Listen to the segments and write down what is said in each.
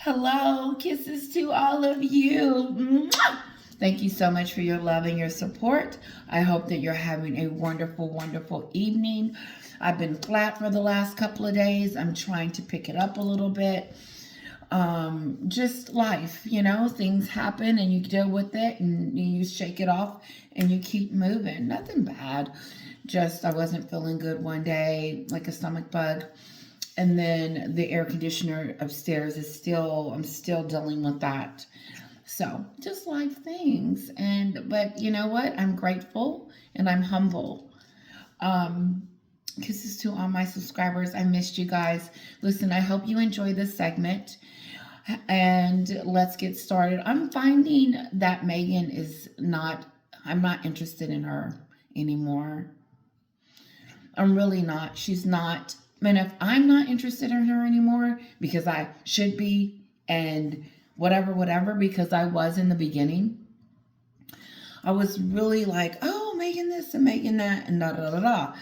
Hello, kisses to all of you. Mwah! Thank you so much for your love and your support. I hope that you're having a wonderful, wonderful evening. I've been flat for the last couple of days. I'm trying to pick it up a little bit. Just life, things happen and you deal with it and you shake it off and you keep moving. Nothing bad. Just I wasn't feeling good one day, like a stomach bug. And then the air conditioner upstairs I'm still dealing with that. So just life things. But you know what? I'm grateful and I'm humble. Um, Kisses to all my subscribers. I missed you guys. Listen, I hope you enjoy this segment. And let's get started. I'm finding that I'm not interested in her anymore. I'm really not. She's not. And if I'm not interested in her anymore because I should be and whatever, because I was in the beginning, I was really like, oh, Meghan this and Meghan that and da da da da.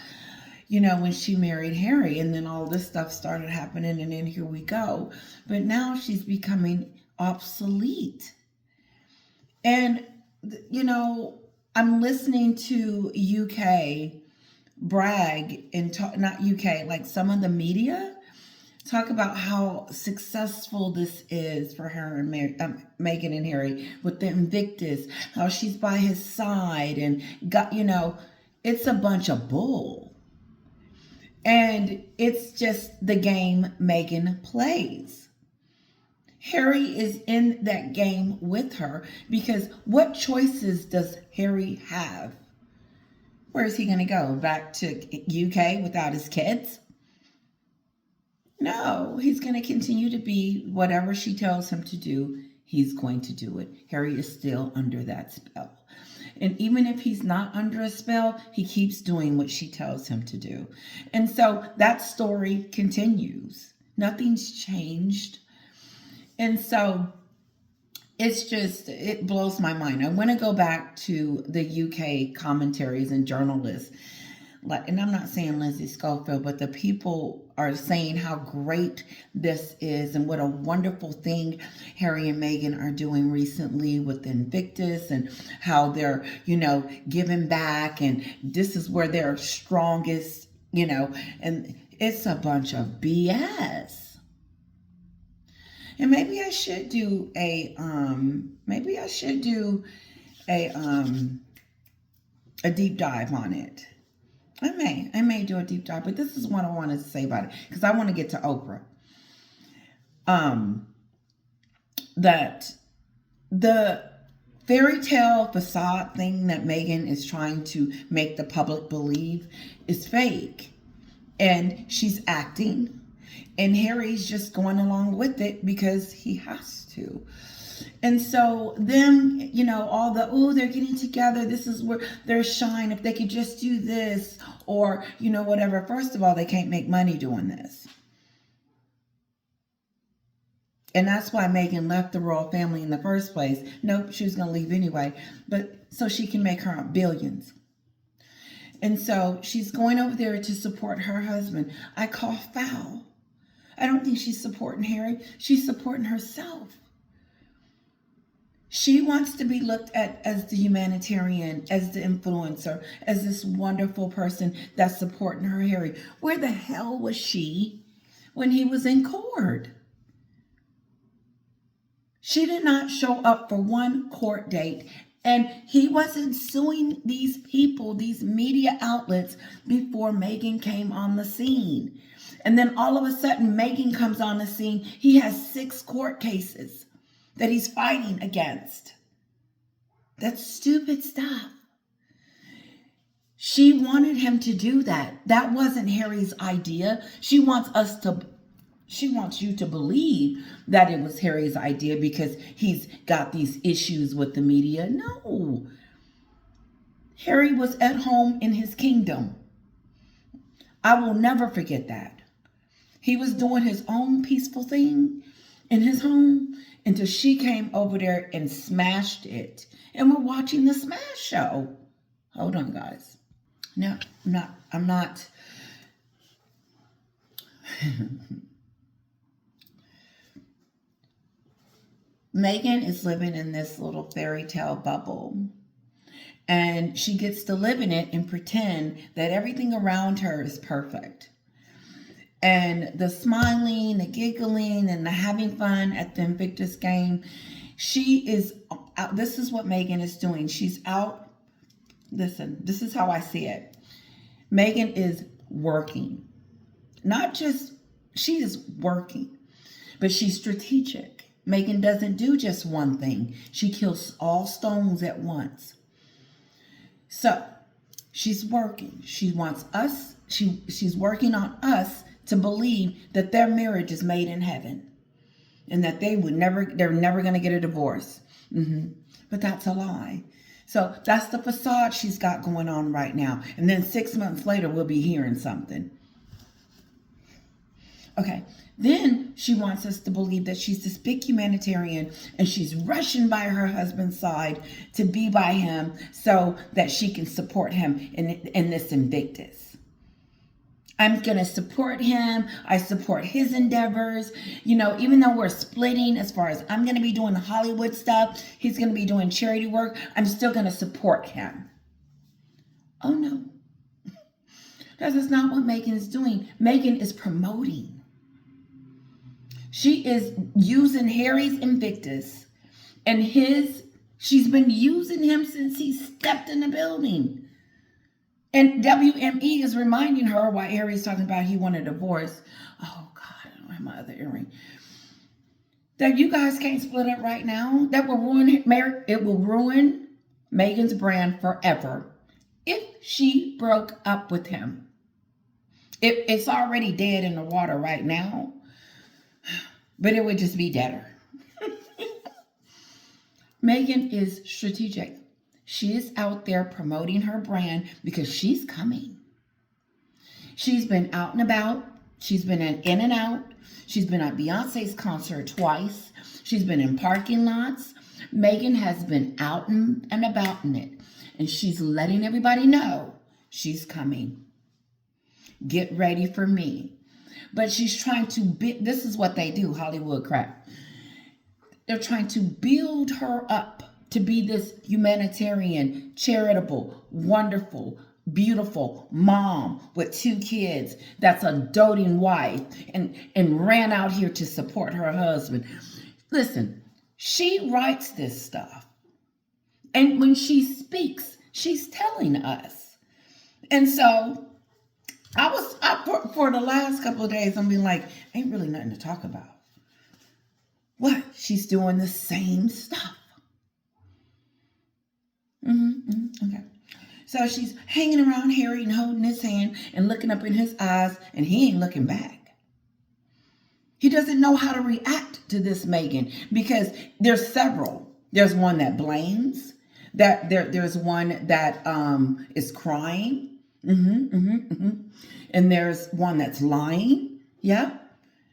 When she married Harry and then all this stuff started happening and then here we go. But now she's becoming obsolete. And, I'm listening to UK brag and talk, not UK, like some of the media talk about how successful this is for her and Meghan and Harry with the Invictus, how she's by his side and it's a bunch of bull. And it's just the game Meghan plays. Harry is in that game with her because what choices does Harry have? Where is he going to go? Back to UK without his kids? No, he's going to continue to be whatever she tells him to do. He's going to do it. Harry is still under that spell. And even if he's not under a spell, he keeps doing what she tells him to do. And so that story continues. Nothing's changed. And so it blows my mind. I want to go back to the UK commentaries and journalists. And I'm not saying Lindsay Schofield, but the people are saying how great this is and what a wonderful thing Harry and Meghan are doing recently with Invictus and how they're, giving back and this is where they're strongest, and it's a bunch of BS. And maybe I should do a deep dive on it. I may do a deep dive, but this is what I wanted to say about it because I want to get to Oprah. That the fairy tale facade thing that Meghan is trying to make the public believe is fake, and she's acting, and Harry's just going along with it because he has to. And so them, all they're getting together. This is where their shine. If they could just do this or, whatever. First of all, they can't make money doing this. And that's why Meghan left the royal family in the first place. Nope, she was going to leave anyway. But so she can make her billions. And so she's going over there to support her husband. I call foul. I don't think she's supporting Harry. She's supporting herself. She wants to be looked at as the humanitarian, as the influencer, as this wonderful person that's supporting her Harry. Where the hell was she when he was in court? She did not show up for one court date, and he wasn't suing these people, these media outlets, before Meghan came on the scene. And then all of a sudden, Meghan comes on the scene. He has 6 court cases that he's fighting against. That's stupid stuff. She wanted him to do that. That wasn't Harry's idea. She wants you to believe that it was Harry's idea because he's got these issues with the media. No. Harry was at home in his kingdom. I will never forget that. He was doing his own peaceful thing in his home until she came over there and smashed it. And we're watching the smash show. Hold on, guys. No, I'm not. Meghan is living in this little fairy tale bubble. And she gets to live in it and pretend that everything around her is perfect. And the smiling, the giggling, and the having fun at the Invictus game, she is out. This is what Meghan is doing. She's out. Listen, this is how I see it. Meghan is working. Not just, she is working, but she's strategic. Meghan doesn't do just one thing. She kills all stones at once. So she's working. She wants us, she's working on us to believe that their marriage is made in heaven and that they're never going to get a divorce. But that's a lie. So that's the facade she's got going on right now. And then 6 months later, we'll be hearing something. Okay. Then she wants us to believe that she's this big humanitarian and she's rushing by her husband's side to be by him so that she can support him in this Invictus. I'm going to support him. I support his endeavors. You know, even though we're splitting as far as I'm going to be doing the Hollywood stuff, he's going to be doing charity work, I'm still going to support him. Oh, no. That is not what Meghan is doing. Meghan is promoting. She is using Harry's Invictus and she's been using him since he stepped in the building. And WME is reminding her why Harry's talking about he wanted a divorce. Oh, God, I don't have my other earring. That you guys can't split up right now. That will ruin Meghan's brand forever if she broke up with him. It's already dead in the water right now, but it would just be deader. Meghan is strategic. She is out there promoting her brand because she's coming. She's been out and about. She's been in and out. She's been at Beyonce's concert twice. She's been in parking lots. Meghan has been out and about in it. And she's letting everybody know she's coming. Get ready for me. But she's trying to this is what they do, Hollywood crap. They're trying to build her up to be this humanitarian, charitable, wonderful, beautiful mom with 2 kids that's a doting wife and ran out here to support her husband. Listen, she writes this stuff. And when she speaks, she's telling us. And so for the last couple of days, I'm being like, ain't really nothing to talk about. What? She's doing the same stuff. Okay. So she's hanging around Harry and holding his hand and looking up in his eyes, and he ain't looking back. He doesn't know how to react to this Meghan because there's several. There's one that blames. There's one that is crying. And there's one that's lying. Yeah.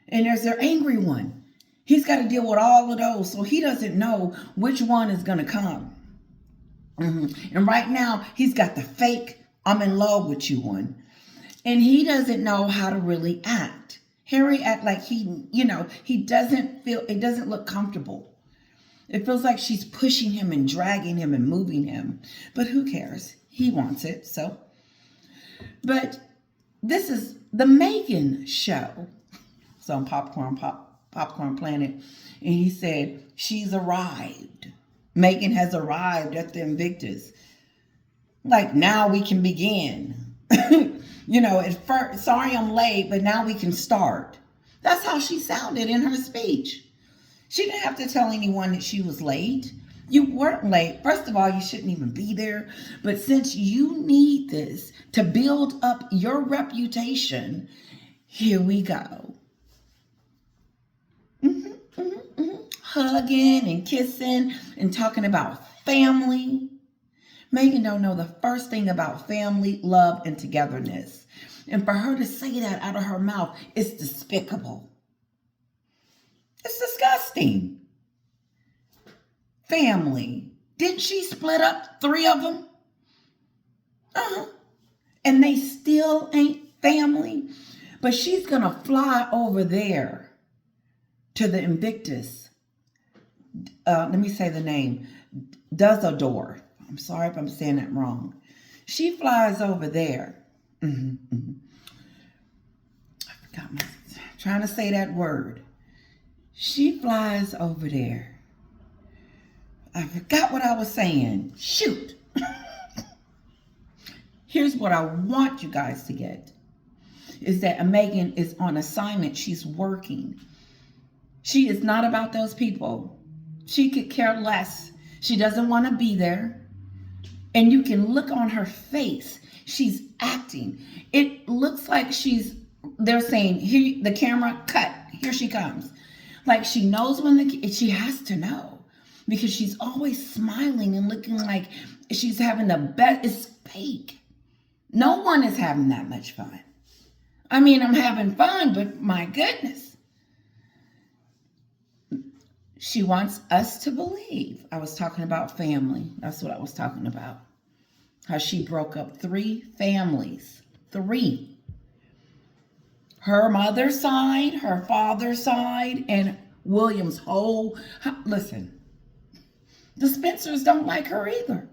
And there's their angry one. He's got to deal with all of those, so he doesn't know which one is going to come. And right now, he's got the fake, I'm in love with you one. And he doesn't know how to really act. Harry act like he doesn't feel, it doesn't look comfortable. It feels like she's pushing him and dragging him and moving him. But who cares? He wants it, so. But this is the Meghan show. So on Popcorn Planet. And he said, she's arrived. Meghan has arrived at the Invictus. Like, now we can begin. At first, sorry I'm late, but now we can start. That's how she sounded in her speech. She didn't have to tell anyone that she was late. You weren't late. First of all, you shouldn't even be there. But since you need this to build up your reputation, here we go. Hugging and kissing and talking about family. Meghan don't know the first thing about family, love, and togetherness. And for her to say that out of her mouth is despicable. It's disgusting. Family. Didn't she split up 3 of them? And they still ain't family. But she's going to fly over there to the Invictus let me say the name, does adore. I'm sorry if I'm saying that wrong. She flies over there. I forgot my, trying to say that word. She flies over there. I forgot what I was saying. Shoot. Here's what I want you guys to get. Is that Meghan is on assignment. She's working. She is not about those people. She could care less. She doesn't want to be there. And you can look on her face. She's acting. It looks like they're saying, here, the camera, cut. Here she comes. Like she knows she has to know. Because she's always smiling and looking like she's having the best. It's fake. No one is having that much fun. I mean, I'm having fun, but my goodness. She wants us to believe. I was talking about family. That's what I was talking about. How she broke up 3 families. 3. Her mother's side, her father's side, and William's whole... Listen, the Spencers don't like her either.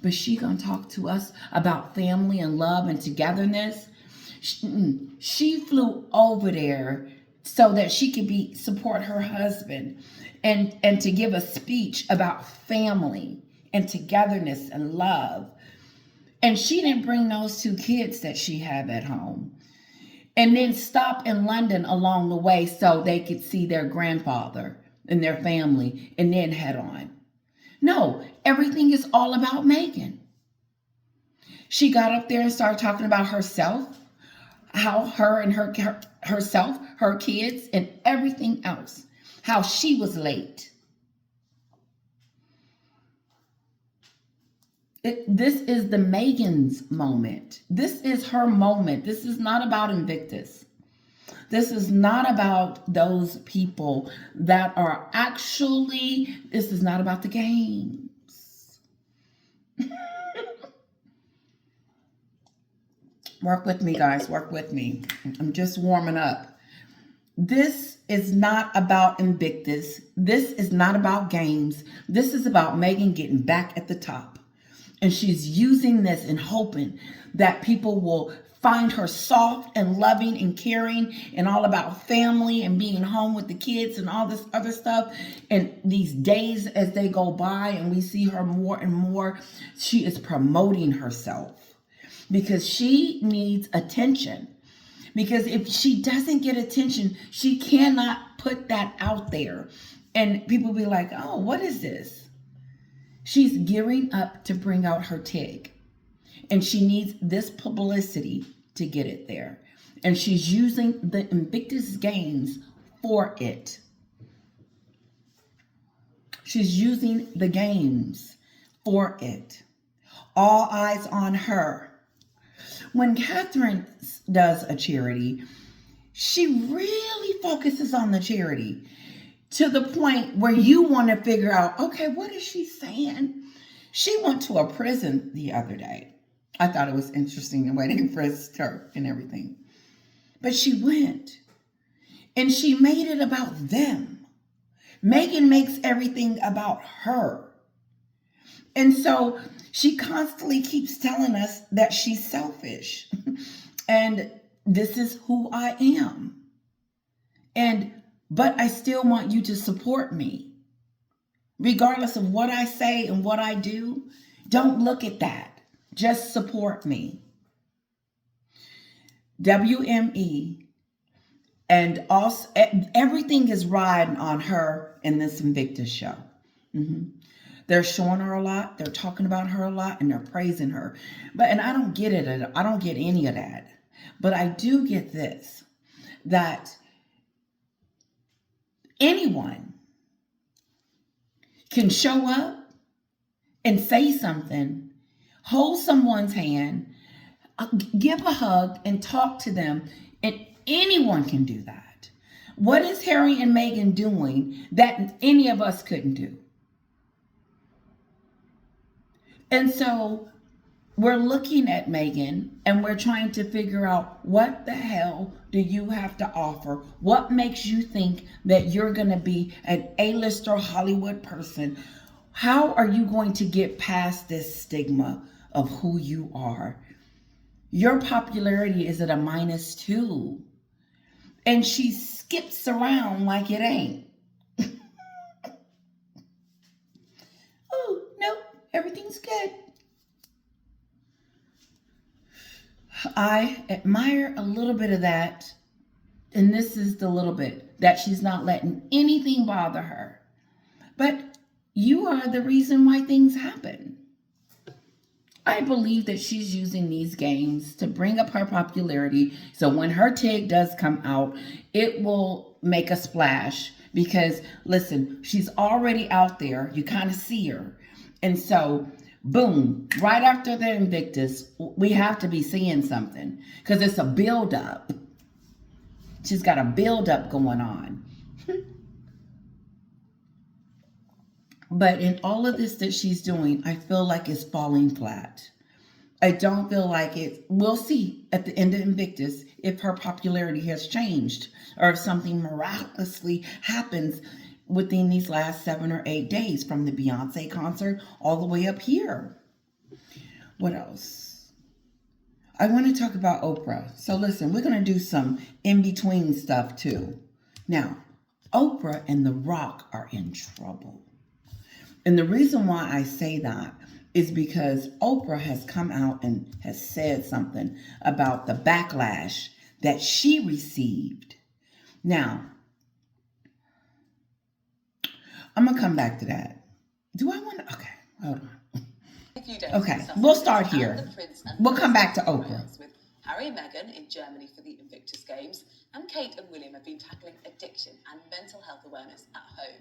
But she gonna talk to us about family and love and togetherness. She flew over there so that she could support her husband and to give a speech about family and togetherness and love. And she didn't bring those 2 kids that she had at home. And then stop in London along the way so they could see their grandfather and their family and then head on. No, everything is all about Meghan. She got up there and started talking about herself, how her and herself, her kids, and everything else, how she was late. This is the Meghan's moment. This is her moment. This is not about Invictus. This is not about those people that are actually, this is not about the games. Work with me, guys. Work with me. I'm just warming up. This is not about Invictus. This is not about games. This is about Meghan getting back at the top. And she's using this and hoping that people will find her soft and loving and caring and all about family and being home with the kids and all this other stuff. And these days as they go by and we see her more and more, she is promoting herself because she needs attention. Because if she doesn't get attention, she cannot put that out there. And people be like, oh, what is this? She's gearing up to bring out her TIG. And she needs this publicity to get it there. And she's using the Invictus games for it. She's using the games for it. All eyes on her. When Catherine does a charity, she really focuses on the charity to the point where you want to figure out, okay, what is she saying? She went to a prison the other day. I thought it was interesting the way they frisked her and everything. But she went and she made it about them. Meghan makes everything about her. And so she constantly keeps telling us that she's selfish. And this is who I am. But I still want you to support me. Regardless of what I say and what I do, don't look at that. Just support me. WME. And also, everything is riding on her in this Invictus show. They're showing her a lot. They're talking about her a lot. And they're praising her. And I don't get it. I don't get any of that. But I do get this. That anyone can show up and say something, hold someone's hand, give a hug, and talk to them. And anyone can do that. What is Harry and Meghan doing that any of us couldn't do? And so we're looking at Meghan and we're trying to figure out, what the hell do you have to offer? What makes you think that you're going to be an A-lister Hollywood person? How are you going to get past this stigma of who you are? Your popularity is at a -2. And she skips around like it ain't. Oh, nope, everything's good. I admire a little bit of that. And this is the little bit that she's not letting anything bother her. But you are the reason why things happen. I believe that she's using these games to bring up her popularity. So when her TIG does come out, it will make a splash. Because listen, she's already out there. You kind of see her. And so, boom, right after the Invictus, we have to be seeing something. Because it's a build-up. She's got a build-up going on. But in all of this that she's doing, I feel like it's falling flat. I don't feel like it. We'll see at the end of Invictus if her popularity has changed or if something miraculously happens within these last 7 or 8 days from the Beyonce concert all the way up here. What else? I want to talk about Oprah. So listen, we're going to do some in-between stuff too. Now, Oprah and The Rock are in trouble. And the reason why I say that is because Oprah has come out and has said something about the backlash that she received. Now, I'm going to come back to that. Do I want to? Okay, hold on. Okay, we'll start here. We'll come back to Oprah. With Harry and Meghan in Germany for the Invictus Games, and Kate and William have been tackling addiction and mental health awareness at home.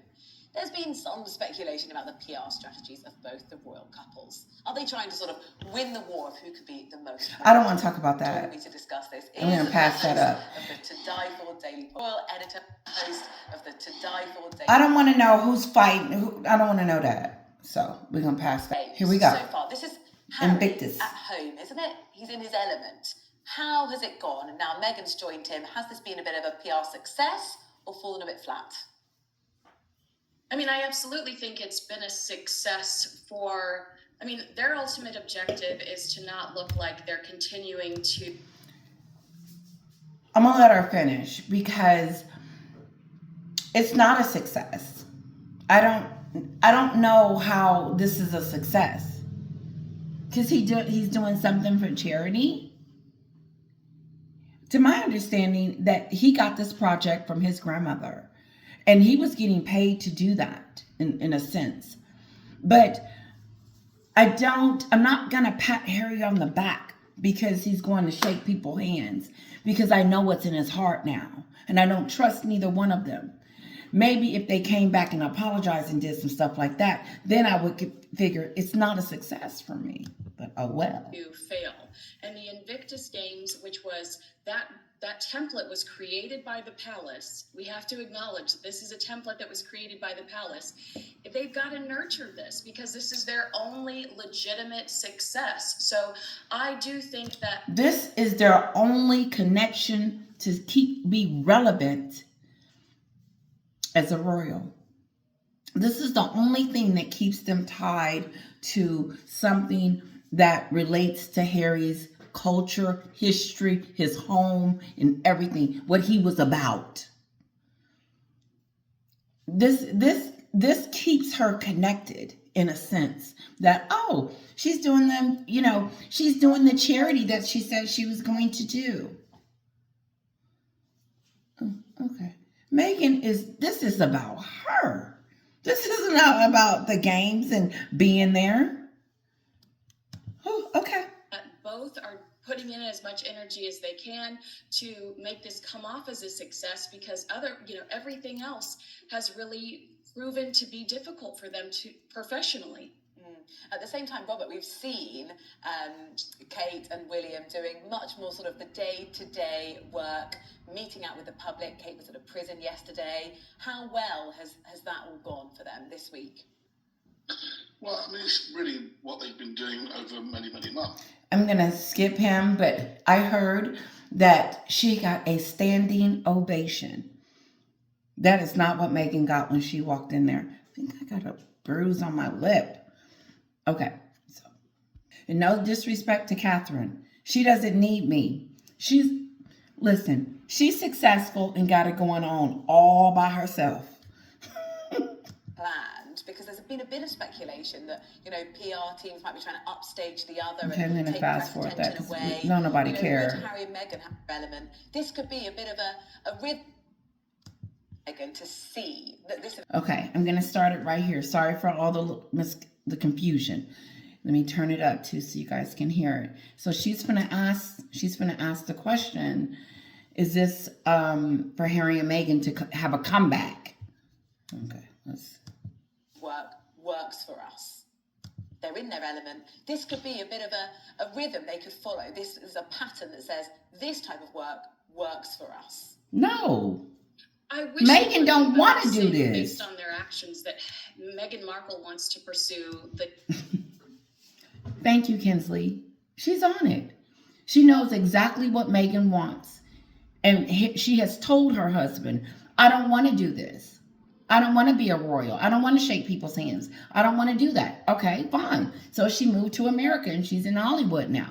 There's been some speculation about the PR strategies of both the royal couples. Are they trying to sort of win the war of who could be the most? I don't want to talk about that. Joining me to discuss this I'm going to pass that up. Of the To Die For Daily royal editor, host of the To Die For Daily. I don't want to know who's fighting. I don't want to know that. So we're going to pass that. Here we go. So far, this is Harry Invictus. at home, isn't it? He's in his element. How has it gone? And now Meghan's joined him. Has this been a bit of a PR success or fallen a bit flat? I mean, I absolutely think it's been a success for, their ultimate objective is to not look like they're continuing to. I'm going to let her finish because it's not a success. I don't know how this is a success. Because he's doing something for charity. To my understanding, that he got this project from his grandmother. And he was getting paid to do that, in a sense. But I'm not going to pat Harry on the back because he's going to shake people's hands. Because I know what's in his heart now. And I don't trust neither one of them. Maybe if they came back and apologized and did some stuff like that, then I would figure it's not a success for me. But oh well. To fail. And the Invictus Games, which was that template was created by the palace. We have to acknowledge that this is a template that was created by the palace. They've got to nurture this because this is their only legitimate success. So I do think that this is their only connection to be relevant as a royal. This is the only thing that keeps them tied to something that relates to Harry's culture, history, his home, and everything, what he was about. This keeps her connected in a sense that, oh, she's doing them, she's doing the charity that she said she was going to do. Okay. Meghan this is about her. This isn't about the games and being there. Oh, okay. Both are putting in as much energy as they can to make this come off as a success because everything else has really proven to be difficult for them to professionally. At the same time, Robert, we've seen Kate and William doing much more sort of the day-to-day work, meeting out with the public. Kate was at a prison yesterday. How well has that all gone for them this week? Well, I mean, it's really what they've been doing over many, many months. I'm going to skip him, but I heard that she got a standing ovation. That is not what Meghan got when she walked in there. I think I got a bruise on my lip. Okay. So, and no disrespect to Catherine. She doesn't need me. Listen, she's successful and got it going on all by herself. Planned, because there's been a bit of speculation that, you know, PR teams might be trying to upstage the other Okay, I'm going and to take fast press forward attention that away. because nobody Would cares. Harry and Meghan have an element? This could be a bit of a rhythm Meghan to see that this. Okay, I'm going to start it right here. Sorry for all the confusion. Let me turn it up too so you guys can hear it. So she's gonna ask the question, is this for Harry and Meghan to have a comeback? Okay, let's Works for us. They're in their element. This could be a bit of a rhythm they could follow. This is a pattern that says this type of work works for us. No. I wish Meghan don't want to do this. Based on their actions, that Meghan Markle wants to pursue the. Thank you, Kinsley. She's on it. She knows exactly what Meghan wants. And she has told her husband, I don't want to do this. I don't want to be a royal. I don't want to shake people's hands. I don't want to do that. Okay, fine. So she moved to America and she's in Hollywood now.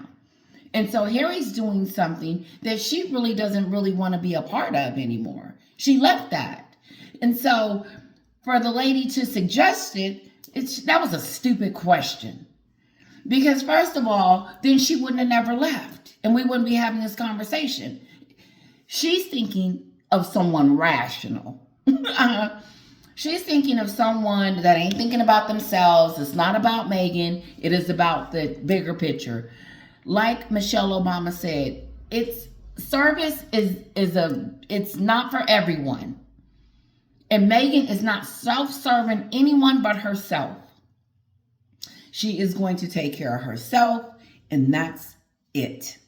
And so Harry's doing something that she really doesn't really want to be a part of anymore. She left that. And so for the lady to suggest it, that was a stupid question. Because first of all, then she wouldn't have never left. And we wouldn't be having this conversation. She's thinking of someone rational. She's thinking of someone that ain't thinking about themselves. It's not about Meghan. It is about the bigger picture. Like Michelle Obama said, service it's not for everyone. And Meghan is not self-serving anyone but herself. She is going to take care of herself, and that's it.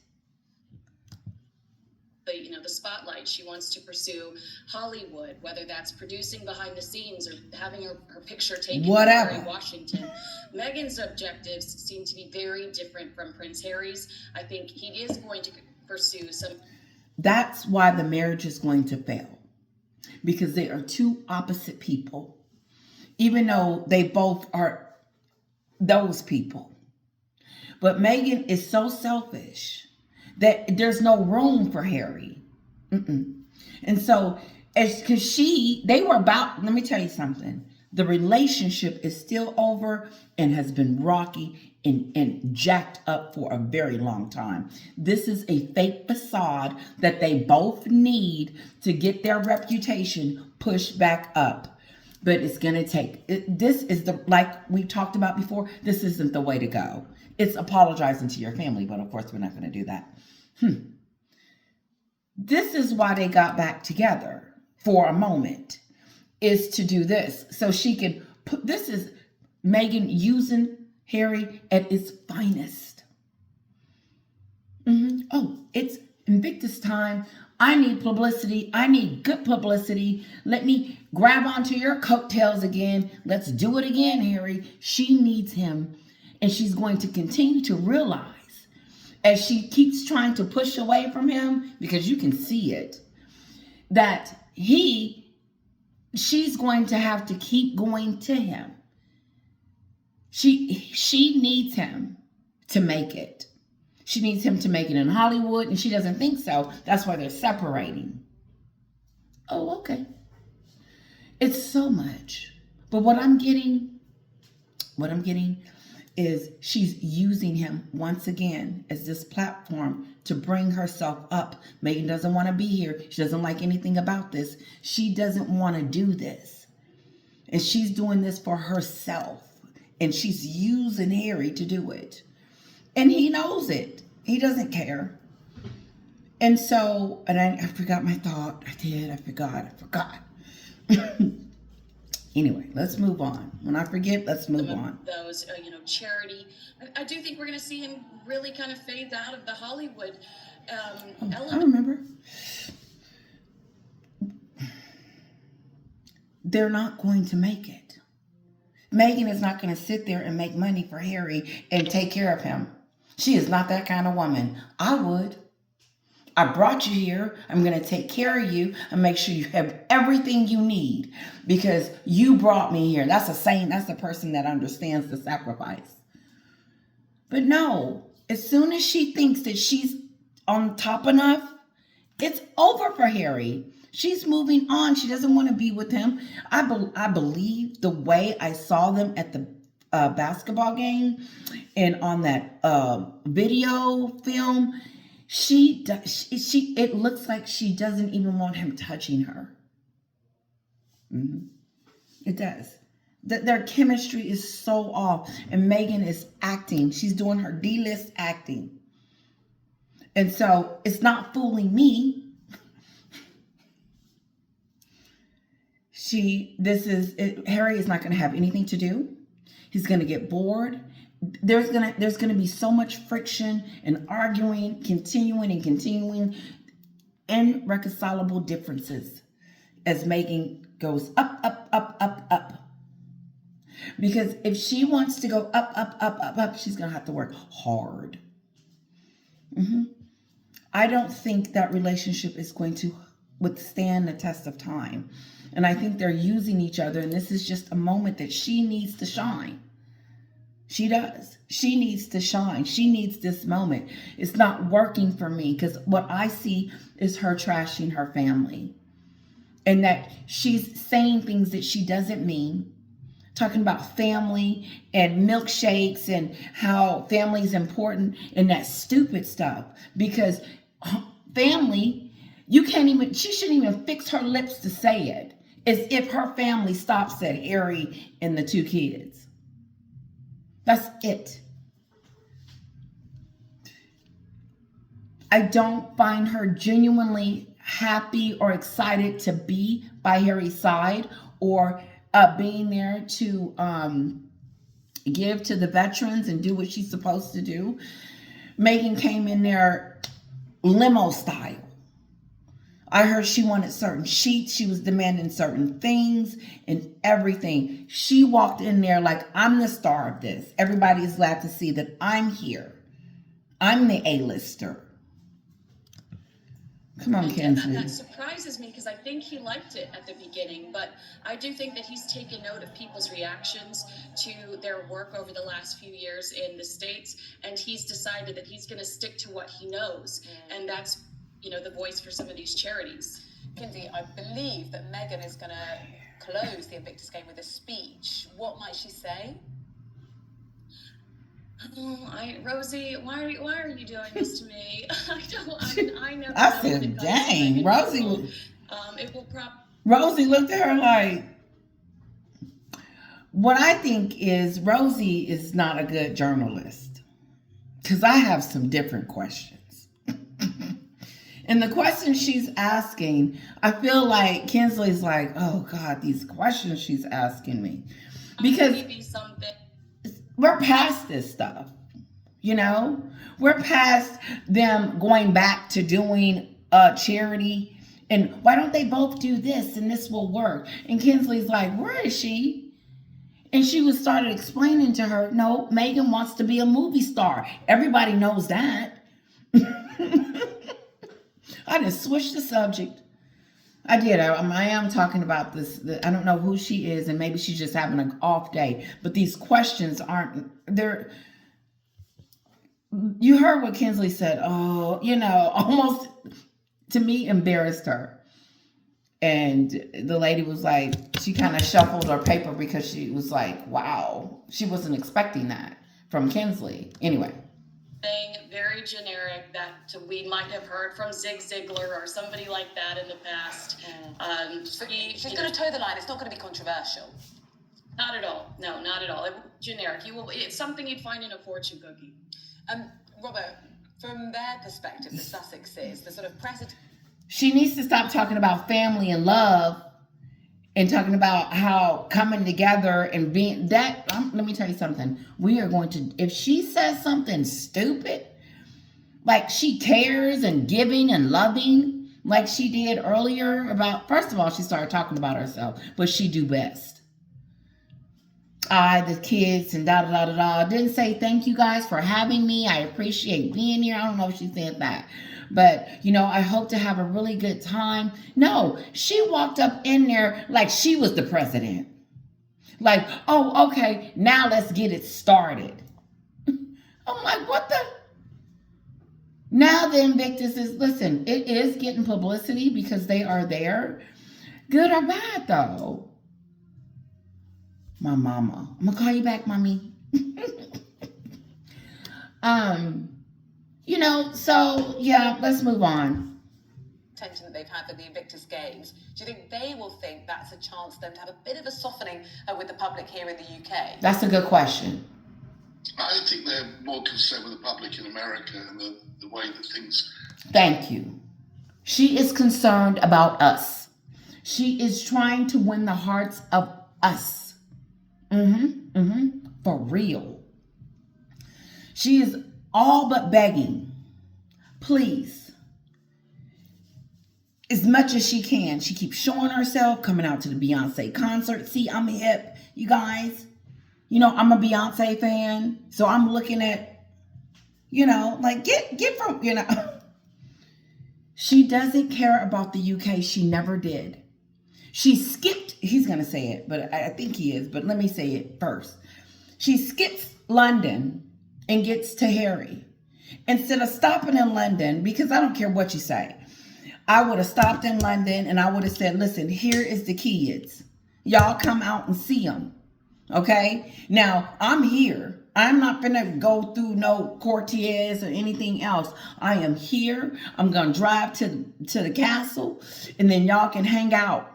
The spotlight. She wants to pursue Hollywood, whether that's producing behind the scenes or having her picture taken Whatever. in Washington. Meghan's objectives seem to be very different from Prince Harry's. I think he is going to pursue some. That's why the marriage is going to fail. Because they are two opposite people. Even though they both are those people. But Meghan is so selfish that there's no room for Harry. And so, because they were about, let me tell you something. The relationship is still over and has been rocky and jacked up for a very long time. This is a fake facade that they both need to get their reputation pushed back up. But it's going to take, this is like we talked about before, this isn't the way to go. It's apologizing to your family, but of course we're not going to do that. This is why they got back together for a moment, is to do this. So she can put, this is Meghan using Harry at his finest. Oh, it's Invictus time. I need publicity. I need good publicity. Let me grab onto your coattails again. Let's do it again, Harry. She needs him. And she's going to continue to realize as she keeps trying to push away from him, because you can see it, that she's going to have to keep going to him. She needs him to make it. She needs him to make it in Hollywood, and she doesn't think so. That's why they're separating. Oh, okay. It's so much. But what I'm getting is she's using him once again as this platform to bring herself up. Meghan doesn't want to be here. She doesn't like anything about this. She doesn't want to do this. And she's doing this for herself. And she's using Harry to do it. And he knows it. He doesn't care. And so, and I forgot my thought. I forgot. Anyway, let's move on. When I forget, let's move on. Those, charity. I do think we're going to see him really kind of fade out of the Hollywood element. I remember. They're not going to make it. Meghan is not going to sit there and make money for Harry and take care of him. She is not that kind of woman. I would. I brought you here. I'm going to take care of you and make sure you have everything you need because you brought me here. That's a saint. That's a person that understands the sacrifice. But no, as soon as she thinks that she's on top enough, it's over for Harry. She's moving on. She doesn't want to be with him. I believe the way I saw them at the basketball game and on that video film, it looks like she doesn't even want him touching her. Mm-hmm. It does. Their chemistry is so off. And Meghan is acting. She's doing her D-list acting. And so it's not fooling me. Harry is not going to have anything to do. He's going to get bored. There's going to be so much friction and arguing, continuing, irreconcilable differences as Meghan goes up. Because if she wants to go up, she's going to have to work hard. Mm-hmm. I don't think that relationship is going to withstand the test of time. And I think they're using each other. And this is just a moment that she needs to shine. She does. She needs to shine. She needs this moment. It's not working for me because what I see is her trashing her family. And that she's saying things that she doesn't mean. Talking about family and milkshakes and how family is important and that stupid stuff. Because family, she shouldn't even fix her lips to say it. As if her family stops at Harry and the 2 kids. That's it. I don't find her genuinely happy or excited to be by Harry's side or being there to give to the veterans and do what she's supposed to do. Meghan came in there limo style. I heard she wanted certain sheets. She was demanding certain things and everything. She walked in there like, I'm the star of this. Everybody is glad to see that I'm here. I'm the A-lister. Come on, Kenzie. That surprises me because I think he liked it at the beginning, but I do think that he's taken note of people's reactions to their work over the last few years in the States, and he's decided that he's going to stick to what he knows, and that's, the voice for some of these charities. Kinsey, I believe that Meghan is going to close the Invictus game with a speech. What might she say? Rosie, why are you doing this to me? I know. I said, dang, Rosie. Rosie looked at her like, what I think is Rosie is not a good journalist. Because I have some different questions. And the questions she's asking, I feel like Kinsley's like, oh God, these questions she's asking me. Because we're past this stuff, We're past them going back to doing a charity. And why don't they both do this and this will work? And Kinsley's like, where is she? And she started explaining to her, no, Meghan wants to be a movie star. Everybody knows that. I just switched the subject. I did. I am talking about this. I don't know who she is, and maybe she's just having an off day. But these questions they're. You heard what Kinsley said. Oh, almost to me embarrassed her. And the lady was like, she kind of shuffled her paper because she was like, wow, she wasn't expecting that from Kinsley. Anyway. Very generic that we might have heard from Zig Ziglar or somebody like that in the past. She's going to toe the line. It's not going to be controversial. Not at all. No, not at all. Generic. It's something you'd find in a fortune cookie. Robert, from their perspective, the Sussexes, the sort of precedent. She needs to stop talking about family and love and talking about how coming together and being that. Let me tell you something. We are going to, if she says something stupid, like she cares and giving and loving, like she did earlier about, first of all, she started talking about herself, but she do best. the kids and da da da da da. Didn't say thank you guys for having me. I appreciate being here. I don't know if she said that. But, I hope to have a really good time. No, she walked up in there like she was the president. Like, oh, okay, now let's get it started. I'm like, what the? Now the Invictus is, listen, it is getting publicity because they are there. Good or bad, though. My mama. I'm going to call you back, mommy. So, yeah, let's move on. Attention that they've had for the Invictus Games. Do you think they will think that's a chance for them to have a bit of a softening with the public here in the UK? That's a good question. I think they're more concerned with the public in America and the way that things... Thank you. She is concerned about us. She is trying to win the hearts of us. For real. She is all but begging. Please. As much as she can. She keeps showing herself, coming out to the Beyonce concert. See, I'm hip, you guys. I'm a Beyonce fan. So I'm looking at, get from, She doesn't care about the UK. She never did. She skipped, he's going to say it, but I think he is, but let me say it first. She skips London and gets to Harry. Instead of stopping in London, because I don't care what you say, I would have stopped in London and I would have said, listen, here is the kids. Y'all come out and see them. Okay? Now, I'm here. I'm not going to go through no courtiers or anything else. I am here. I'm going to drive to the castle and then y'all can hang out.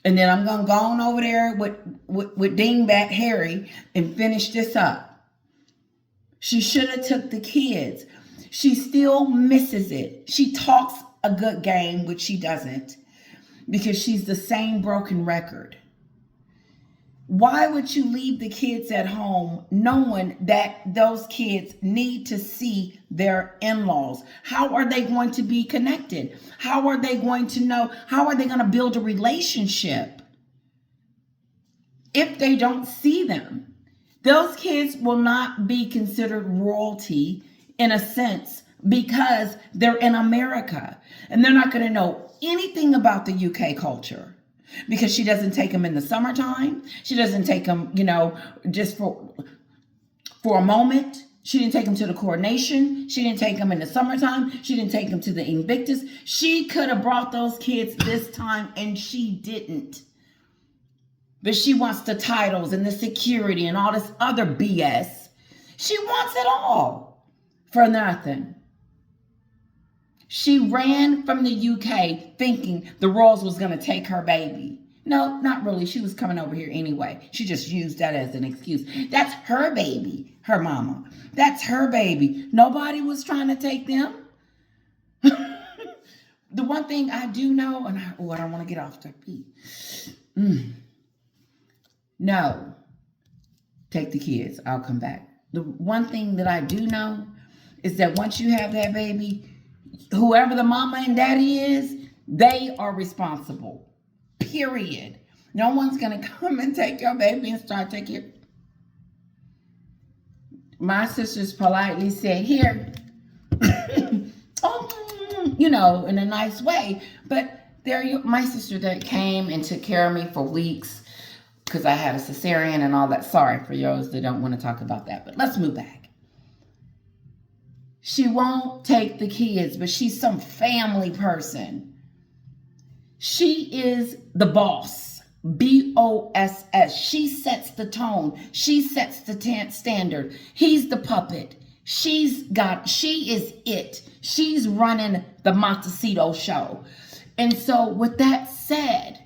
And then I'm going to go on over there with Dingbat Harry and finish this up. She should have took the kids. She still misses it. She talks a good game, which she doesn't, because she's the same broken record. Why would you leave the kids at home knowing that those kids need to see their in-laws? How are they going to be connected? How are they going to know? How are they going to build a relationship if they don't see them? Those kids will not be considered royalty in a sense because they're in America and they're not going to know anything about the UK culture. Because she doesn't take them in the summertime. She doesn't take them, just for a moment. She didn't take them to the coronation. She didn't take them in the summertime. She didn't take them to the Invictus. She could have brought those kids this time and she didn't. But she wants the titles and the security and all this other BS. She wants it all for nothing. She ran from the UK thinking the Royals was going to take her baby. No, not really. She was coming over here anyway. She just used that as an excuse. That's her baby, her mama. That's her baby. Nobody was trying to take them. The one thing I do know, and I don't want to get off the beat. No. Take the kids. I'll come back. The one thing that I do know is that once you have that baby, whoever the mama and daddy is, they are responsible. Period. No one's going to come and take your baby and start taking it. My sisters politely said, here. Oh, in a nice way. But my sister that came and took care of me for weeks because I had a cesarean and all that. Sorry for those that don't want to talk about that. But let's move back. She won't take the kids, but she's some family person. She is the boss. BOSS. She sets the tone. She sets the standard. He's the puppet. She is it. She's running the Montecito show. And so with that said,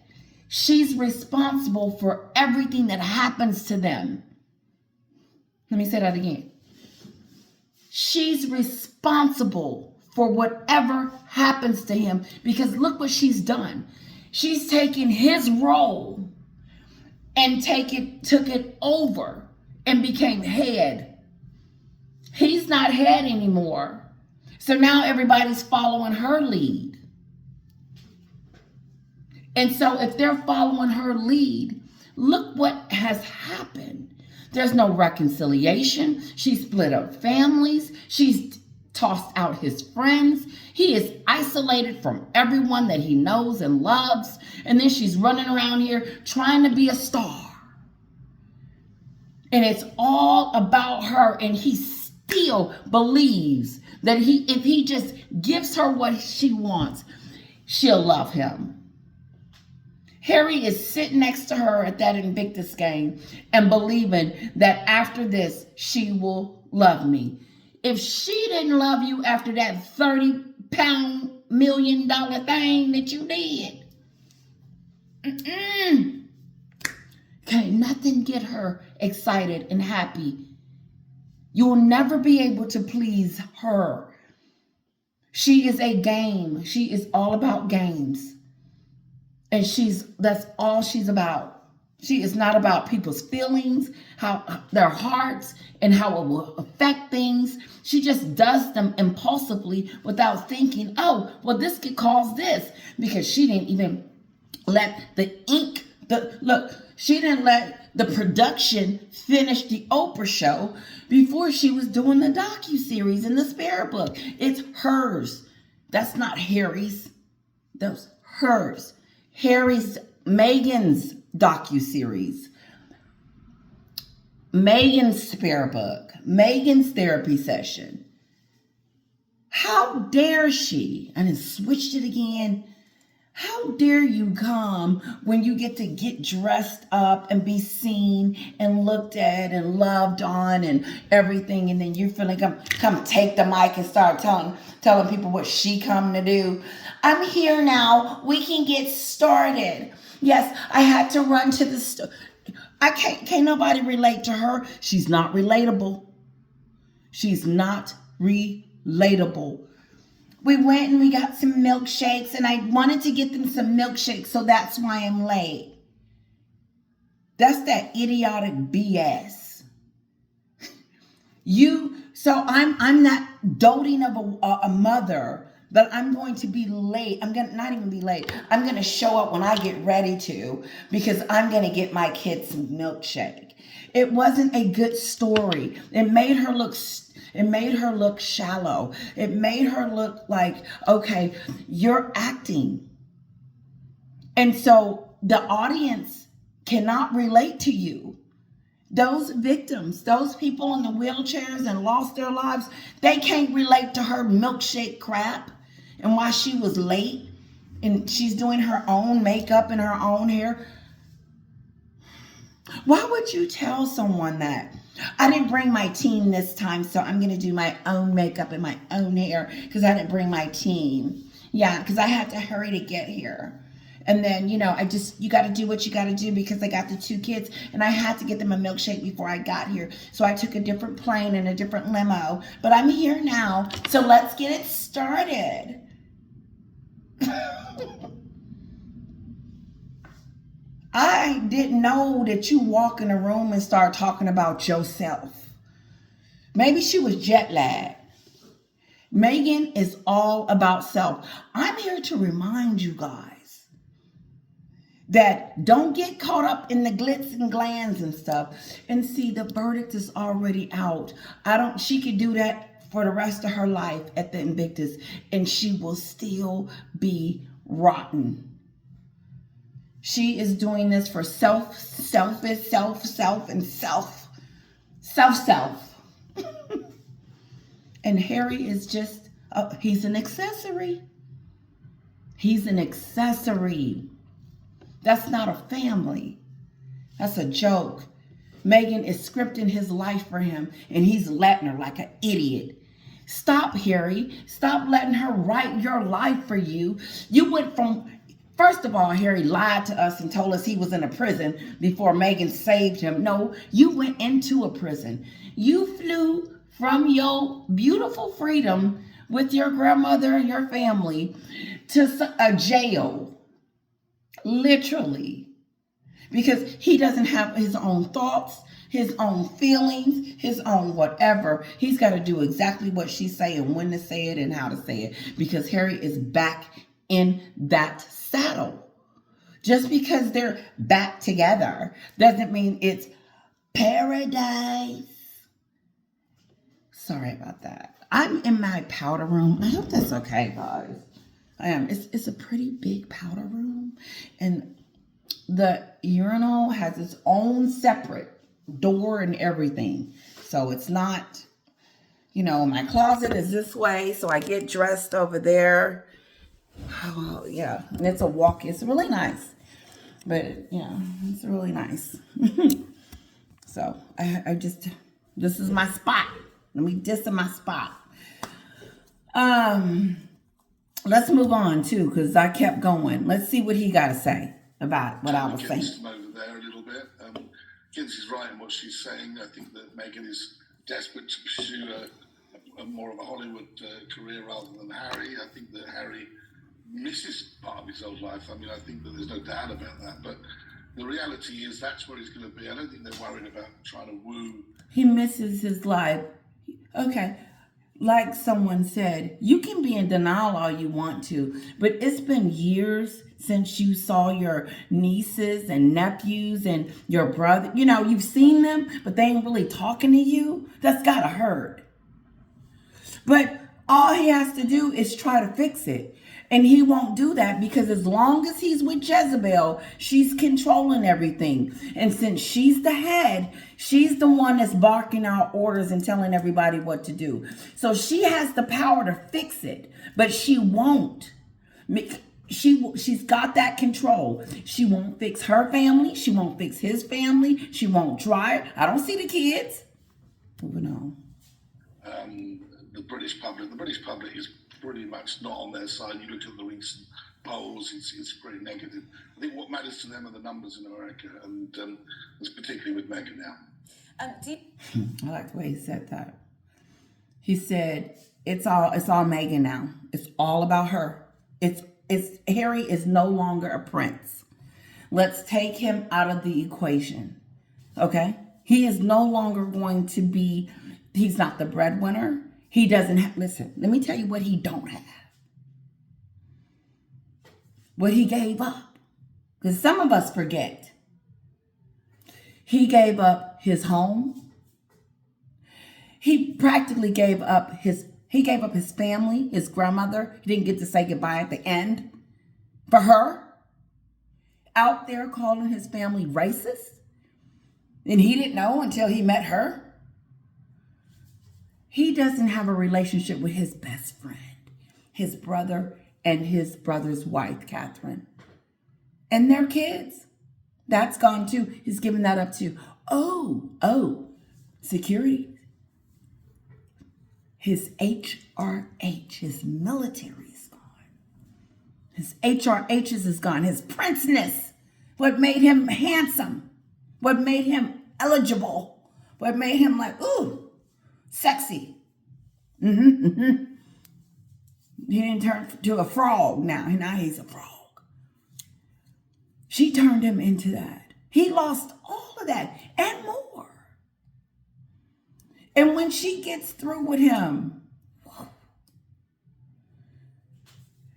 she's responsible for everything that happens to them. Let me say that again. She's responsible for whatever happens to him because look what she's done. She's taken his role and took it over and became head. He's not head anymore. So now everybody's following her lead. And so if they're following her lead, Look what has happened. There's no reconciliation. She split up families. She's tossed out his friends. He is isolated from everyone that he knows and loves. And then she's running around here trying to be a star. And it's all about her. And he still believes that if he just gives her what she wants, she'll love him. Harry is sitting next to her at that Invictus game and believing that after this, she will love me. If she didn't love you after that 30-pound $1 million thing that you did, can't nothing get her excited and happy. You will never be able to please her. She is a game. She is all about games. And that's all she's about. She is not about people's feelings, how their hearts, and how it will affect things. She just does them impulsively without thinking, oh, well, this could cause this. Because she didn't even let she didn't let the production finish the Oprah show before she was doing the docuseries in the spare book. It's hers. That's not Harry's. That's hers. Meghan's docuseries, Meghan's spare book, Meghan's therapy session. How dare she? And then switched it again. How dare you come when you get to get dressed up and be seen and looked at and loved on and everything, and then you feel like come take the mic and start telling people what she come to do. I'm here now. We can get started. Yes, I had to run to the store. I can't nobody relate to her. She's not relatable. She's not relatable. We went and we got some milkshakes, and I wanted to get them some milkshakes, so that's why I'm late. That's that idiotic BS. So I'm not doting of a mother, but I'm going to be late. I'm going to not even be late. I'm going to show up when I get ready to, because I'm going to get my kids some milkshake. It wasn't a good story. It made her look shallow. It made her look like, okay, you're acting. And so the audience cannot relate to you. Those victims, those people in the wheelchairs and lost their lives, they can't relate to her milkshake crap and why she was late and she's doing her own makeup and her own hair. Why would you tell someone that? I didn't bring my team this time, so I'm going to do my own makeup and my own hair because I didn't bring my team. Yeah, because I had to hurry to get here. And then, you got to do what you got to do because I got the 2 kids and I had to get them a milkshake before I got here. So I took a different plane and a different limo. But I'm here now, so let's get it started. I didn't know that you walk in a room and start talking about yourself. Maybe she was jet lagged. Meghan is all about self. I'm here to remind you guys that don't get caught up in the glitz and glans and stuff. And see, the verdict is already out. She could do that for the rest of her life at the Invictus, and she will still be rotten. She is doing this for self. And Harry is just, he's an accessory. He's an accessory. That's not a family. That's a joke. Meghan is scripting his life for him, and he's letting her like an idiot. Stop, Harry. Stop letting her write your life for you. You went from, first of all, Harry lied to us and told us he was in a prison before Meghan saved him. No, you went into a prison. You flew from your beautiful freedom with your grandmother and your family to a jail. Literally. Because he doesn't have his own thoughts, his own feelings, his own whatever. He's got to do exactly what she's saying, when to say it and how to say it. Because Harry is back in that saddle. Just because they're back together doesn't mean it's paradise. Sorry about that. I'm in my powder room. I hope that's okay, guys. I am. It's a pretty big powder room, and the urinal has its own separate door and everything. So it's not, my closet is this way, so I get dressed over there. Oh, yeah, and it's a walk. It's really nice, but it's really nice. So I just, this is my spot. This is my spot. Let's move on too, because I kept going. Let's see what he got to say about what I was saying. Over there a little bit. Kinsey's right in what she's saying. I think that Meghan is desperate to pursue a more of a Hollywood career rather than Harry. I think that Harry misses part of his old life. I mean, I think that there's no doubt about that. But the reality is that's where he's going to be. I don't think they're worried about trying to woo. He misses his life. Okay. Like someone said, you can be in denial all you want to, but it's been years since you saw your nieces and nephews and your brother. You've seen them, but they ain't really talking to you. That's gotta hurt. But all he has to do is try to fix it. And he won't do that because as long as he's with Jezebel, she's controlling everything. And since she's the head, she's the one that's barking out orders and telling everybody what to do. So she has the power to fix it, but she won't. She's got that control. She won't fix her family. She won't fix his family. She won't try. I don't see the kids. Moving on. The British public is pretty much not on their side. You look at the recent polls, it's pretty negative. I think what matters to them are the numbers in America, and it's particularly with Meghan now. I like the way he said that. He said, it's all Meghan now. It's all about her. It's Harry is no longer a prince. Let's take him out of the equation. Okay? He is no longer going to be, he's not the breadwinner. He doesn't have, listen, let me tell you what he don't have. What he gave up. Because some of us forget. He gave up his home. He practically gave up his family, his grandmother. He didn't get to say goodbye at the end. For her. Out there calling his family racist. And he didn't know until he met her. He doesn't have a relationship with his best friend, his brother, and his brother's wife, Catherine. And their kids. That's gone too. He's given that up too. Security. His HRH, his military is gone. His HRHs is gone. His princeness. What made him handsome. What made him eligible. What made him like, ooh. Sexy. He didn't turn to a frog now. Now he's a frog. She turned him into that. He lost all of that and more. And when she gets through with him,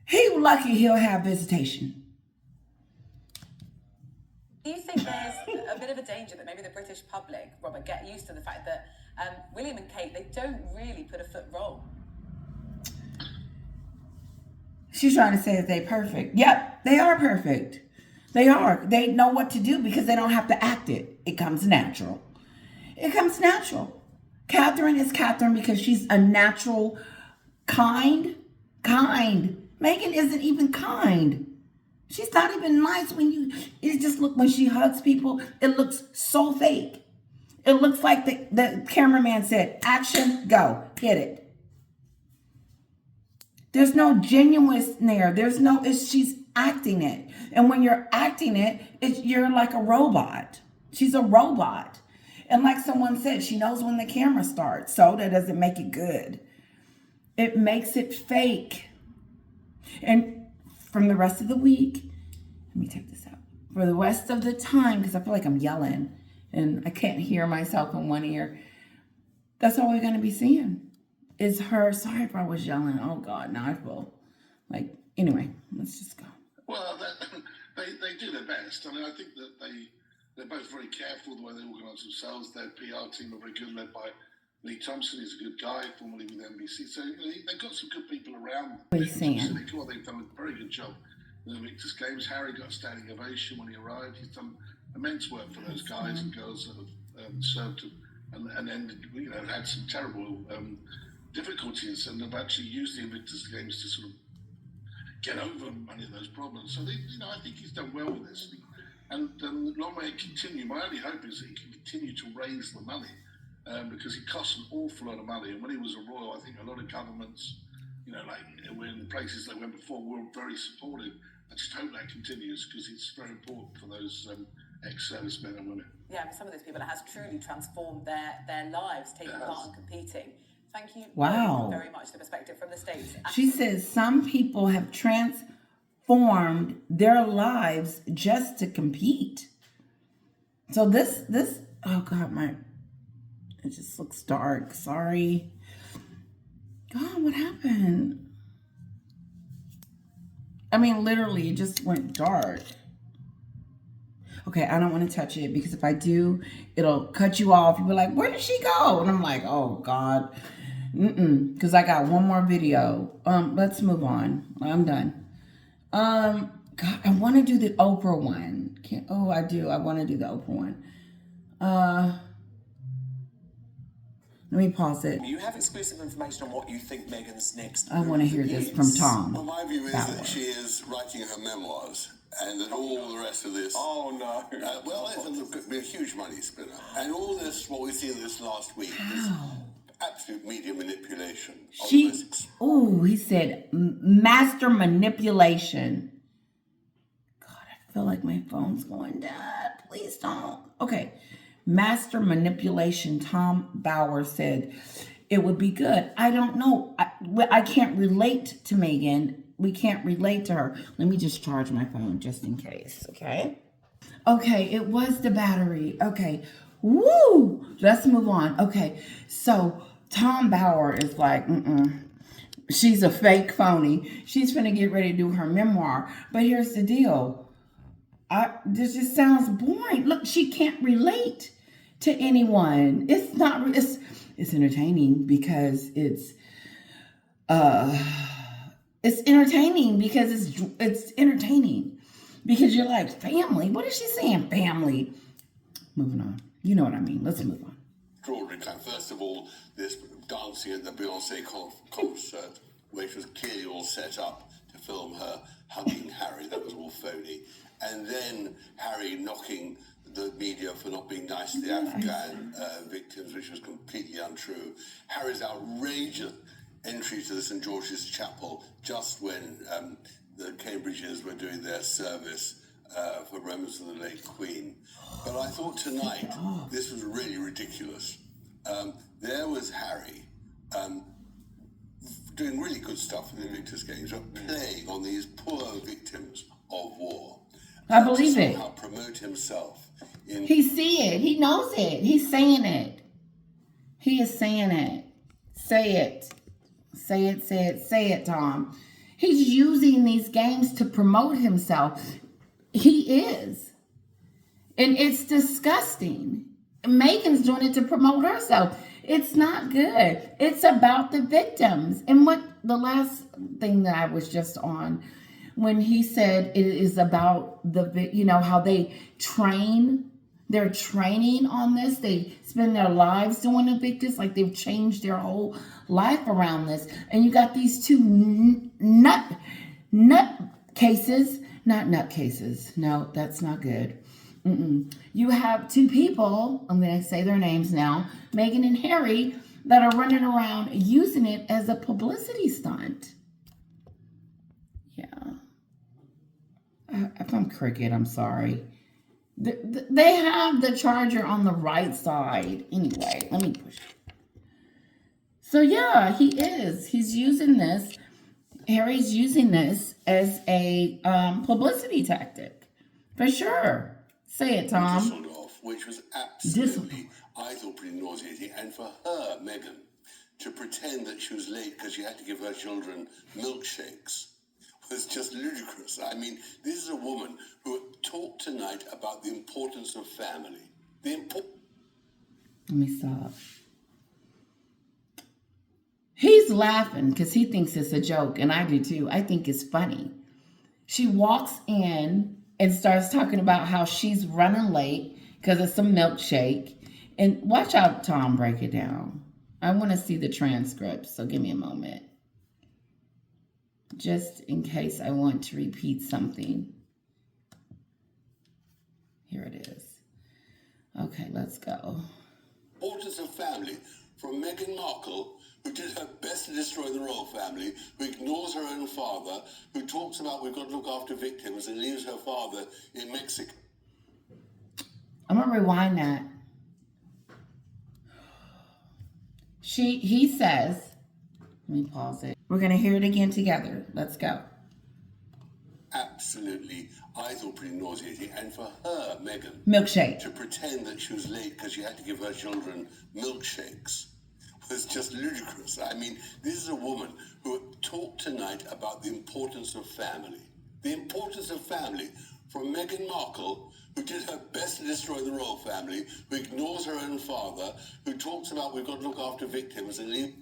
he lucky he'll have visitation. Do you think there's a bit of a danger that maybe the British public, Robert, get used to the fact that William and Kate, they don't really put a foot wrong? She's trying to say that they're perfect. Yep, they are perfect. They are. They know what to do because they don't have to act it. It comes natural. It comes natural. Catherine is Catherine because she's a natural, kind. Meghan isn't even kind. She's not even nice it just look, when she hugs people, it looks so fake. It looks like the cameraman said, action, go, hit it. There's no genuineness there. She's acting it. And when you're acting it, you're like a robot. She's a robot. And like someone said, she knows when the camera starts. So that doesn't make it good. It makes it fake. And from the rest of the week, let me take this out. For the rest of the time, because I feel like I'm yelling and I can't hear myself in one ear. That's all we're going to be seeing is her. Sorry if I was yelling. Oh God, now I feel like, anyway, let's just go. Well, they do their best. I mean, I think that they're both very careful the way they organise themselves. Their PR team are very good, led by Lee Thompson. He's a good guy, formerly with NBC. So they've got some good people around them. What are you saying? They've done a very good job in the Invictus Games. Harry got a standing ovation when he arrived. He's done immense work for those guys and girls that have served him and ended, had some terrible difficulties and have actually used the Invictus Games to sort of get over many of those problems. So, I think he's done well with this. And long may it continue. My only hope is that he can continue to raise the money because it costs an awful lot of money. And when he was a royal, I think a lot of governments, in the places they went before, were very supportive. I just hope that continues because it's very important for those ex-servicemen and women. Yeah, for some of those people, it has truly transformed their lives, taking part and competing. Thank you very much for the perspective from the States. She says some people have transformed their lives just to compete. So this, oh God, it just looks dark. Sorry. God, what happened? I mean, literally, it just went dark. Okay, I don't want to touch it because if I do, it'll cut you off. You'll be like, where did she go? And I'm like, oh God. Because I got one more video. Let's move on. I'm done. God, I want to do the Oprah one. I do. I want to do the Oprah one. Let me pause it. You have exclusive information on what you think Meghan's next I want to hear this from Tom. Well, my view is that she is writing her memoirs and that all the rest of this... Oh, no. Well, it's a huge money spinner. And all this, what we've seen this last week, is absolute media manipulation. He said master manipulation. God, I feel like my phone's going dead. Please don't. Okay. Master manipulation. Tom Bauer said it would be good. I don't know. I can't relate to Meghan. We can't relate to her. Let me just charge my phone just in case. Okay. Okay. It was the battery. Okay. Woo. Let's move on. Okay. So Tom Bauer is like, she's a fake phony. She's finna get ready to do her memoir. But here's the deal. This just sounds boring. Look, she can't relate to anyone. It's not. It's entertaining because it's entertaining because it's entertaining because you're like, family. What is she saying? Family. Moving on. You know what I mean. Let's move on. Extraordinary time. First of all, this dancing at the Beyonce concert, which was clearly all set up to film her hugging Harry. That was all phony. And then Harry knocking the media for not being nice to the Afghan victims, which was completely untrue. Harry's outrageous entry to the St. George's Chapel just when the Cambridges were doing their service for remembrance of the late Queen. But I thought tonight this was really ridiculous. There was Harry doing really good stuff in the Invictus Games, but playing on these poor victims of war. I believe it. Somehow promote himself. He see it. He knows it. He's saying it. He is saying it. Say it. Say it, say it, say it, Tom. He's using these games to promote himself. He is. And it's disgusting. Meghan's doing it to promote herself. It's not good. It's about the victims. And what the last thing that I was just on, when he said it is about how they train, they're training on this. They spend their lives doing Invictus, like they've changed their whole life around this. And you got these two nut cases, not nut cases. No, that's not good. You have two people, I'm going to say their names now, Meghan and Harry, that are running around using it as a publicity stunt. Yeah. If I'm crooked, I'm sorry. They have the charger on the right side. Anyway, let me push it. So yeah, he is. He's using this. Harry's using this as a publicity tactic. For sure. Say it, Tom. Which was absolutely, I thought, pretty nauseating. And for her, Meghan, to pretend that she was late because she had to give her children milkshakes was just ludicrous. I mean, this is a woman who at talk tonight about the importance of family. Let me stop. He's laughing because he thinks it's a joke, and I do too. I think it's funny. She walks in and starts talking about how she's running late because of some milkshake. And watch out, Tom, break it down. I want to see the transcript, so give me a moment. Just in case I want to repeat something. Here it is. Okay, let's go. Importance of family, from Meghan Markle, who did her best to destroy the royal family, who ignores her own father, who talks about we've got to look after victims and leaves her father in Mexico. I'm going to rewind that. He says, let me pause it. We're going to hear it again together. Let's go. Absolutely, I thought pretty nauseating. And for her, Meghan, Milkshake. to pretend that she was late because she had to give her children milkshakes was just ludicrous. I mean, this is a woman who talked tonight about the importance of family. The importance of family, from Meghan Markle, who did her best to destroy the royal family, who ignores her own father, who talks about we've got to look after victims and leave.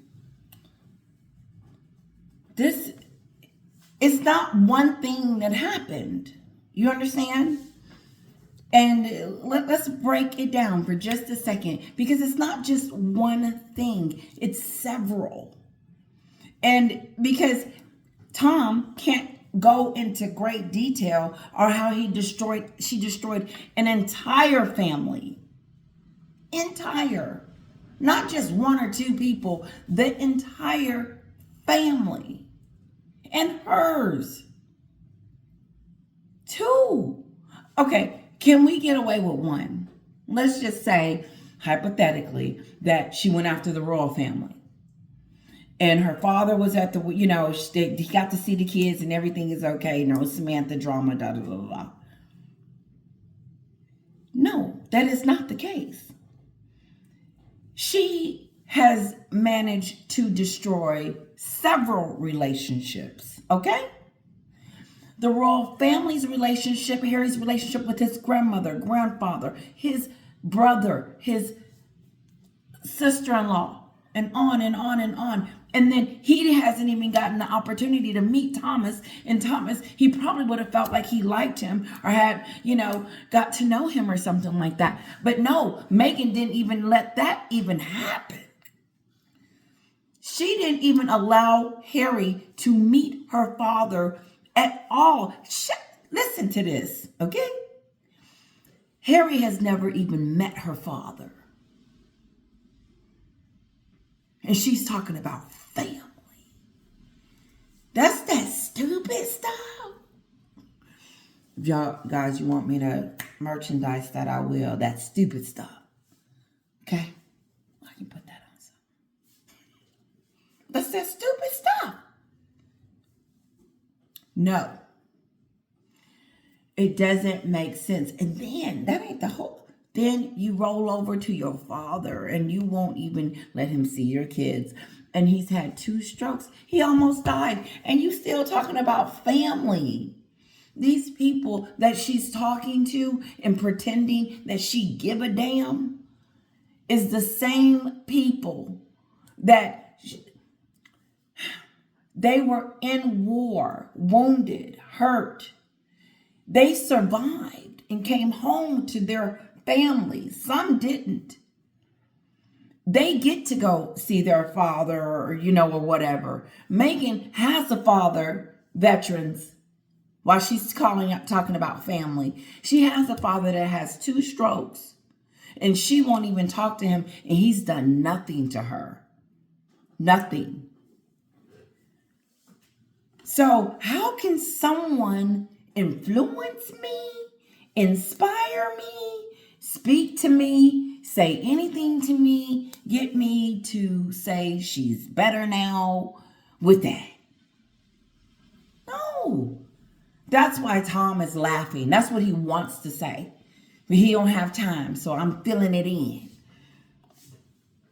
This is not one thing that happened. You understand? And let's break it down for just a second, because it's not just one thing, it's several. And because Tom can't go into great detail or how she destroyed an entire family. Entire. Not just one or two people, the entire family. And hers. Two. Okay, can we get away with one? Let's just say, hypothetically, that she went after the royal family. And her father was at the, he got to see the kids and everything is okay. No Samantha drama, da da da da. No, that is not the case. She has managed to destroy several relationships, okay? The royal family's relationship, Harry's relationship with his grandmother, grandfather, his brother, his sister-in-law, and on and on and on. And then he hasn't even gotten the opportunity to meet Thomas. And Thomas, he probably would have felt like he liked him or had, got to know him or something like that. But no, Meghan didn't even let that even happen. She didn't even allow Harry to meet her father at all. Listen to this, okay? Harry has never even met her father. And she's talking about family. That's that stupid stuff. If y'all guys, you want me to merchandise that, I will. That stupid stuff. Okay? I can put that on something. That's that stupid stuff. No. It doesn't make sense. And then, that ain't the whole... Then you roll over to your father and you won't even let him see your kids. And he's had 2 strokes. He almost died. And you still talking about family. These people that she's talking to and pretending that she give a damn is the same people that they were in war, wounded, hurt. They survived and came home to their families. Some didn't. They get to go see their father or, or whatever. Meghan has a father, veterans, while she's talking about family. She has a father that has 2 strokes and she won't even talk to him, and he's done nothing to her. Nothing. So how can someone influence me, inspire me, speak to me, say anything to me, get me to say she's better now with that? No. That's why Tom is laughing. That's what he wants to say. But he don't have time, so I'm filling it in.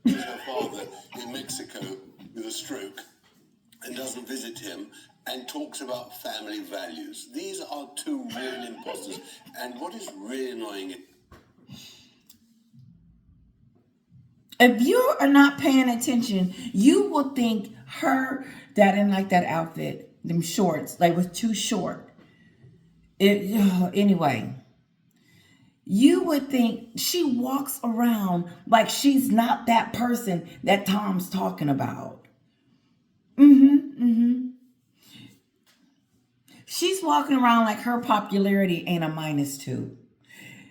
Her father in Mexico with a stroke and doesn't visit him and talks about family values. These are 2 real imposters. And what is really annoying, if you are not paying attention, you will think her that didn't like that outfit, them shorts, like was too short. Anyway, you would think she walks around like she's not that person that Tom's talking about. She's walking around like her popularity ain't a -2.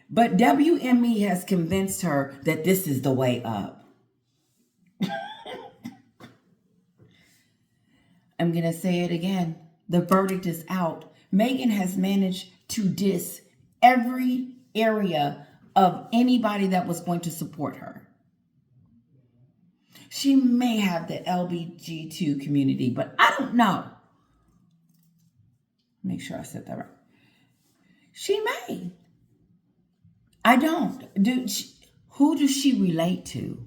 But WME has convinced her that this is the way up. I'm going to say it again. The verdict is out. Meghan has managed to diss every area of anybody that was going to support her. She may have the LBGT community, but I don't know. Make sure I said that right. She may. I don't. Who does she relate to?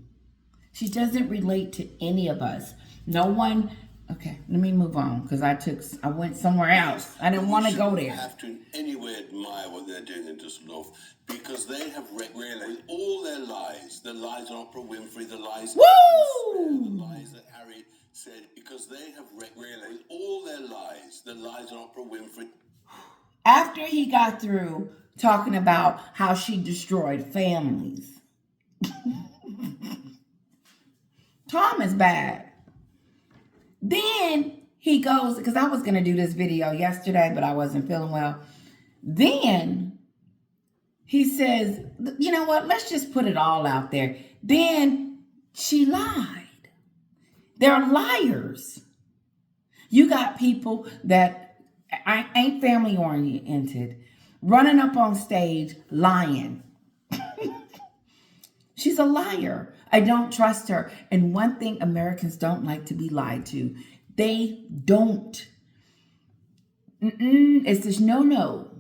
She doesn't relate to any of us. No one. Okay, let me move on because I went somewhere else. I didn't want to go there. Have to in any way admire what they're doing in Düsseldorf because they have really with all their lies, the lies on Oprah Winfrey, the lies, Woo! the lies that Harry said, because they have really with all their lies, the lies on Oprah Winfrey. After he got through talking about how she destroyed families, Tom is bad. Then he goes, because I was going to do this video yesterday, but I wasn't feeling well. Then he says, you know what? Let's just put it all out there. Then she lied. They're liars. You got people that ain't family oriented, running up on stage lying. She's a liar. I don't trust her. And one thing Americans don't like to be lied to. They don't. It's just no.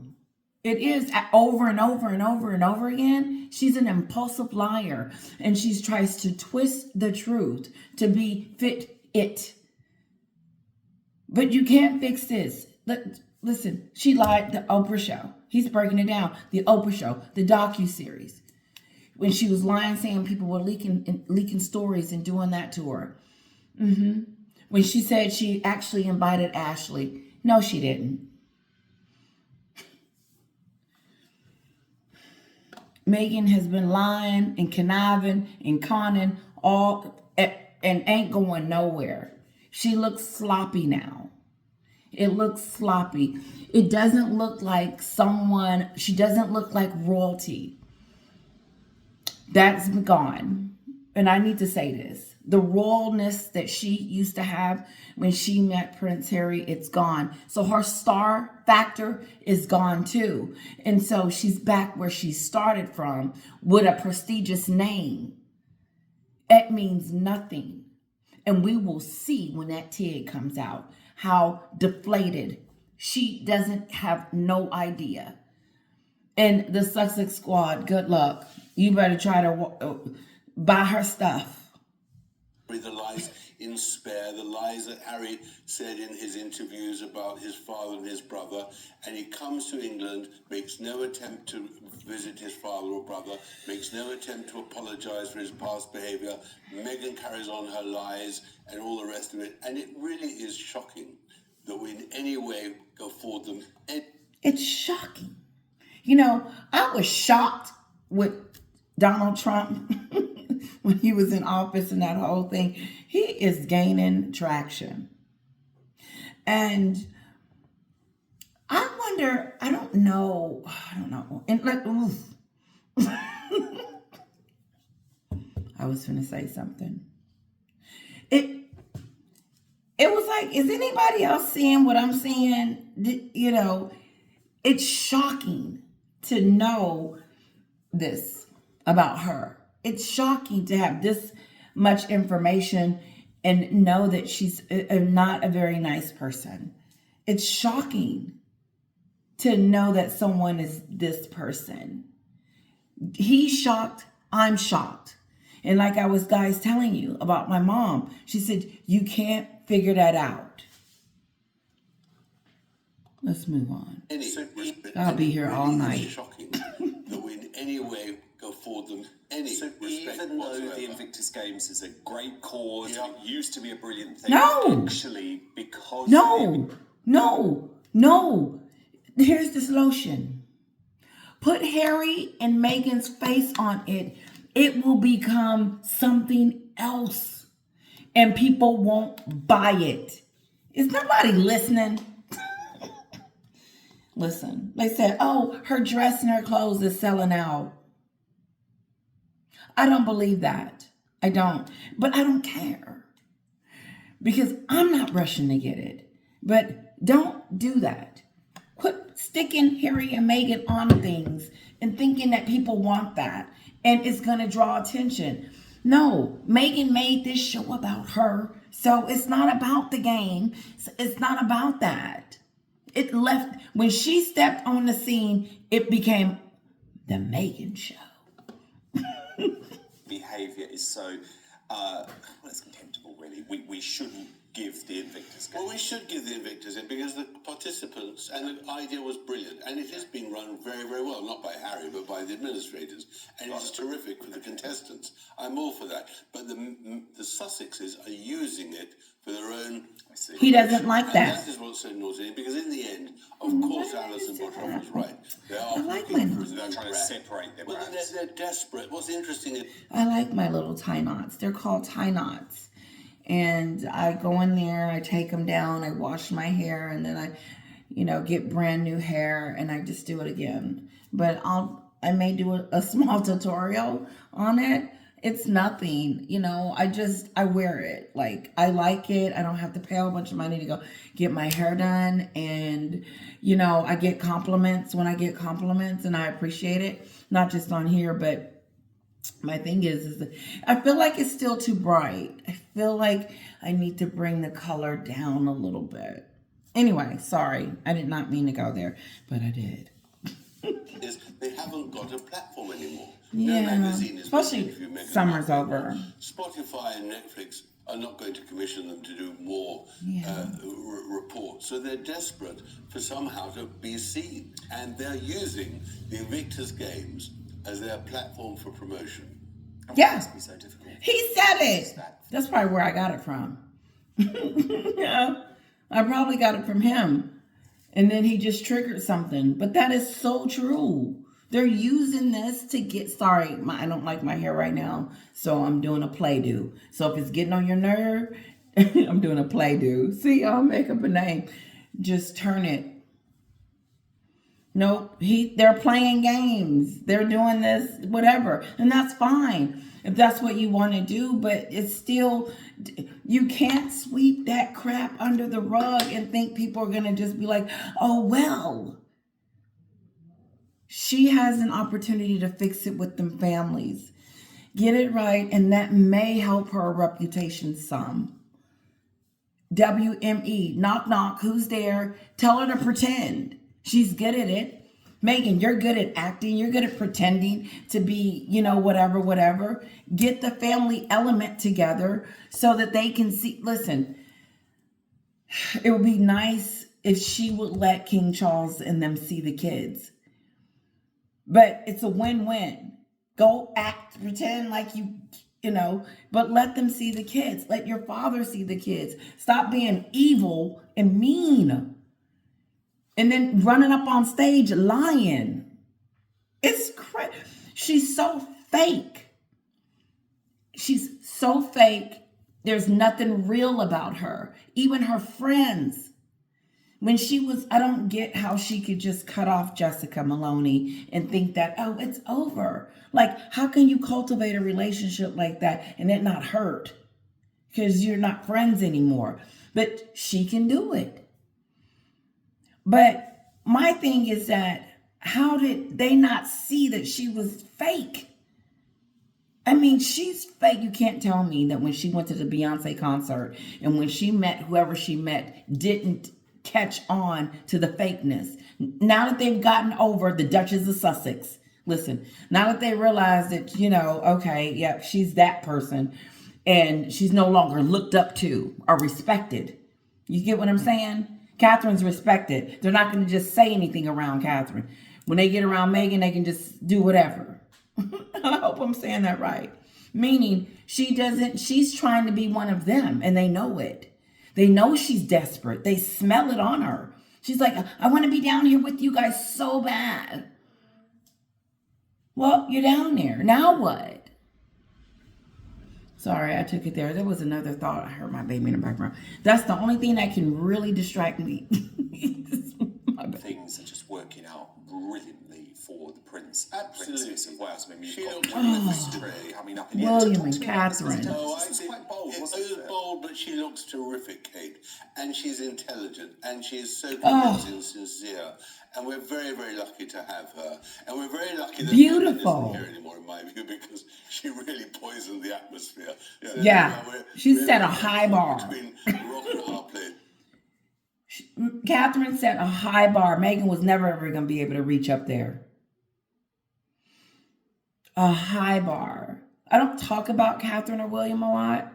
It is over and over and over and over again. She's an impulsive liar. And she tries to twist the truth to be fit it. But you can't fix this. Listen, she lied the Oprah show. He's breaking it down. The Oprah show, the docuseries. When she was lying, saying people were leaking stories and doing that to her. When she said she actually invited Ashley. No, she didn't. Meghan has been lying and conniving and conning and ain't going nowhere. She looks sloppy now. It looks sloppy. It doesn't look like she doesn't look like royalty. That's gone. And I need to say this. The royalness that she used to have when she met Prince Harry, it's gone. So her star factor is gone too. And so she's back where she started from with a prestigious name. It means nothing. And we will see when that TIG comes out how deflated. She doesn't have no idea. And the Sussex squad, good luck. You better try to buy her stuff. The lies in Spare, the lies that Harry said in his interviews about his father and his brother, and he comes to England, makes no attempt to visit his father or brother, makes no attempt to apologise for his past behaviour. Meghan carries on her lies and all the rest of it, and it really is shocking that we in any way afford them. It's shocking. You know, I was shocked with Donald Trump when he was in office and that whole thing. He is gaining traction. And I wonder, I don't know. And like, I was going to say something. It was like, is anybody else seeing what I'm seeing? You know, it's shocking to know this about her. It's shocking to have this much information and know that she's not a very nice person. It's shocking to know that someone is this person. He's shocked. I'm shocked. And like I was guys telling you about my mom, she said, you can't figure that out. Let's move on. I'll be here all night. It's shocking that we in any way afford them any So respect even though whatsoever. the Invictus Games is a great cause, Yeah. it used to be a brilliant thing. No. Actually, because No. Here's this lotion. Put Harry and Meghan's face on it. It will become something else. And people won't buy it. Is nobody listening? Listen, they said, oh, her dress and her clothes is selling out. I don't believe that. I don't. But I don't care. Because I'm not rushing to get it. But don't do that. Quit sticking Harry and Meghan on things and thinking that people want that and it's going to draw attention. No, Meghan made this show about her. So it's not about the game. It's not about that. It left, when she stepped on the scene, it became the Meghan show. behaviour is so, it's contemptible, really. We shouldn't give the Invictus Games. Well, we should give the Invictus it because the participants and the idea was brilliant, and it is being run very, very well, not by Harry, but by the administrators, and it's terrific for the contestants. I'm all for that, but the Sussexes are using it for their own. He doesn't like and that. That is what's so naughty, because in the end, of course, Alison Bottroff was right. They are like looking my- for his They're own trying to brand. separate their Well, brands. they're desperate. What's interesting is I like my little tie knots. They're called tie knots. And I go in there, I take them down, I wash my hair, and then I, get brand new hair, and I just do it again. But I may do a small tutorial on it. It's nothing, I wear it. Like, I like it. I don't have to pay a bunch of money to go get my hair done. And, I get compliments when I get compliments, and I appreciate it. Not just on here, but my thing is that I feel like it's still too bright. I feel like I need to bring the color down a little bit. Anyway, sorry. I did not mean to go there, but I did. is they haven't got a platform anymore. Yeah, No magazine is especially making a few Meghan summer's Markle. over. Spotify and Netflix are not going to commission them to do more reports. So they're desperate for somehow to be seen. And they're using the Invictus Games as their platform for promotion. Yeah. It must be so difficult. He said it. That's probably where I got it from. Yeah, I probably got it from him. And then he just triggered something. But that is so true. They're using this to get, I don't like my hair right now, so I'm doing a play-do. So if it's getting on your nerve, I'm doing a play-do. See, I'll make up a name. Just turn it. Nope, they're playing games. They're doing this, whatever. And that's fine if that's what you want to do, but it's still, you can't sweep that crap under the rug and think people are going to just be like, oh, well. She has an opportunity to fix it with them families. Get it right, and that may help her reputation some. WME, knock, knock, who's there? Tell her to pretend. She's good at it. Meghan, you're good at acting. You're good at pretending to be, whatever. Get the family element together so that they can see. Listen, it would be nice if she would let King Charles and them see the kids. But it's a win-win. Go act, pretend like but let them see the kids. Let your father see the kids. Stop being evil and mean. And then running up on stage lying. It's crazy. She's so fake. She's so fake. There's nothing real about her. Even her friends. When she was, I don't get how she could just cut off Jessica Maloney and think that, oh, it's over. Like, how can you cultivate a relationship like that and it not hurt? Because you're not friends anymore. But she can do it. But my thing is that, how did they not see that she was fake? I mean, she's fake. You can't tell me that when she went to the Beyonce concert and when she met whoever she met didn't catch on to the fakeness. Now that they've gotten over the Duchess of Sussex, listen, now that they realize that, okay, yep, she's that person and she's no longer looked up to or respected. You get what I'm saying? Catherine's respected. They're not going to just say anything around Catherine. When they get around Meghan, they can just do whatever. I hope I'm saying that right. Meaning she's trying to be one of them, and they know it. They know she's desperate. They smell it on her. She's like, I want to be down here with you guys so bad. Well, you're down there. Now what? Sorry, I took it there. There was another thought. I heard my baby in the background. That's the only thing that can really distract me. Things are just working out brilliantly for the Princess of Wales. I mean, She you've looks got terrific. coming up in the William end. and Talk to me about this. Catherine. No, This is quite bold, it wasn't was it? bold, but she looks terrific, Kate. And she's intelligent, and she is so convinced and sincere. And we're very, very lucky to have her. And we're very lucky that Beautiful. Meghan isn't here anymore, in my view, because she really poisoned the atmosphere. So Yeah. She we're set a high bar. Between rock and a hard place. Catherine set a high bar. Meghan was never ever going to be able to reach up there. A high bar. I don't talk about Catherine or William a lot,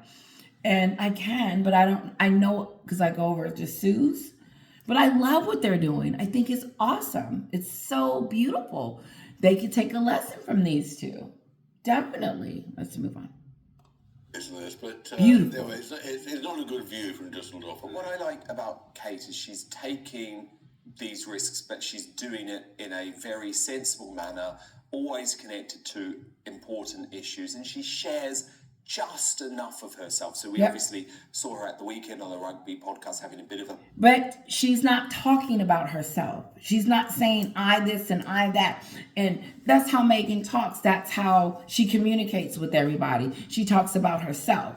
and I can, but I know because I go over to Sue's. But I love what they're doing. I think it's awesome. It's so beautiful. They could take a lesson from these two. Definitely. Let's move on. But Beautiful. anyway, it's not a good view from Dusseldorf. But what I like about Kate is she's taking these risks, but she's doing it in a very sensible manner, always connected to important issues, and she shares just enough of herself. So we obviously saw her at the weekend on the rugby podcast having a bit of a... But she's not talking about herself. She's not saying I this and I that. And that's how Meghan talks. That's how she communicates with everybody. She talks about herself.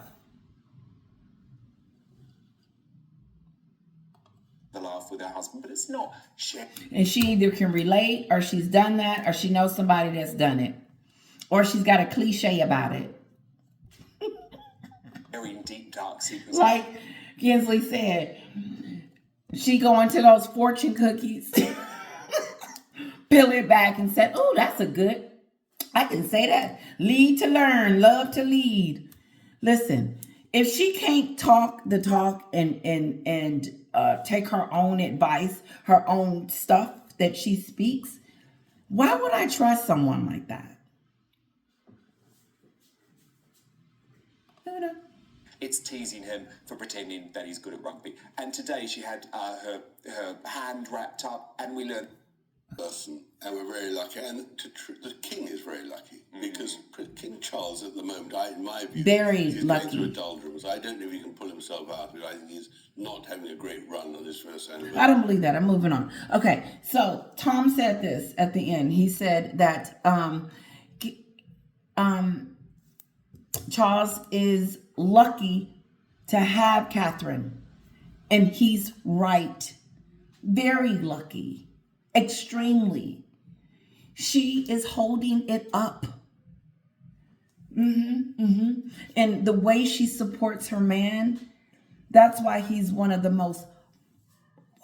the laugh with her husband, but it's not sharing. And she either can relate, or she's done that, or she knows somebody that's done it. Or she's got a cliche about it. Very deep, dark secrets. Like Kinsley said, she go into those fortune cookies, peel it back and said, oh, that's a good, I can say that. Lead to learn, love to lead. Listen, if she can't talk the talk and take her own advice, her own stuff that she speaks, why would I trust someone like that? It's teasing him for pretending that he's good at rugby. And today she had her hand wrapped up, and we learned person, and we're very lucky. And the king is very lucky because King Charles at the moment, in my view, Very he's lucky. going through a doldrums. I don't know if he can pull himself out of it. I think he's not having a great run on his first anniversary. I don't believe that. I'm moving on. Okay, so Tom said this at the end. He said that Charles is lucky to have Catherine, and he's right. Very lucky. Extremely. She is holding it up. And the way she supports her man, that's why he's one of the most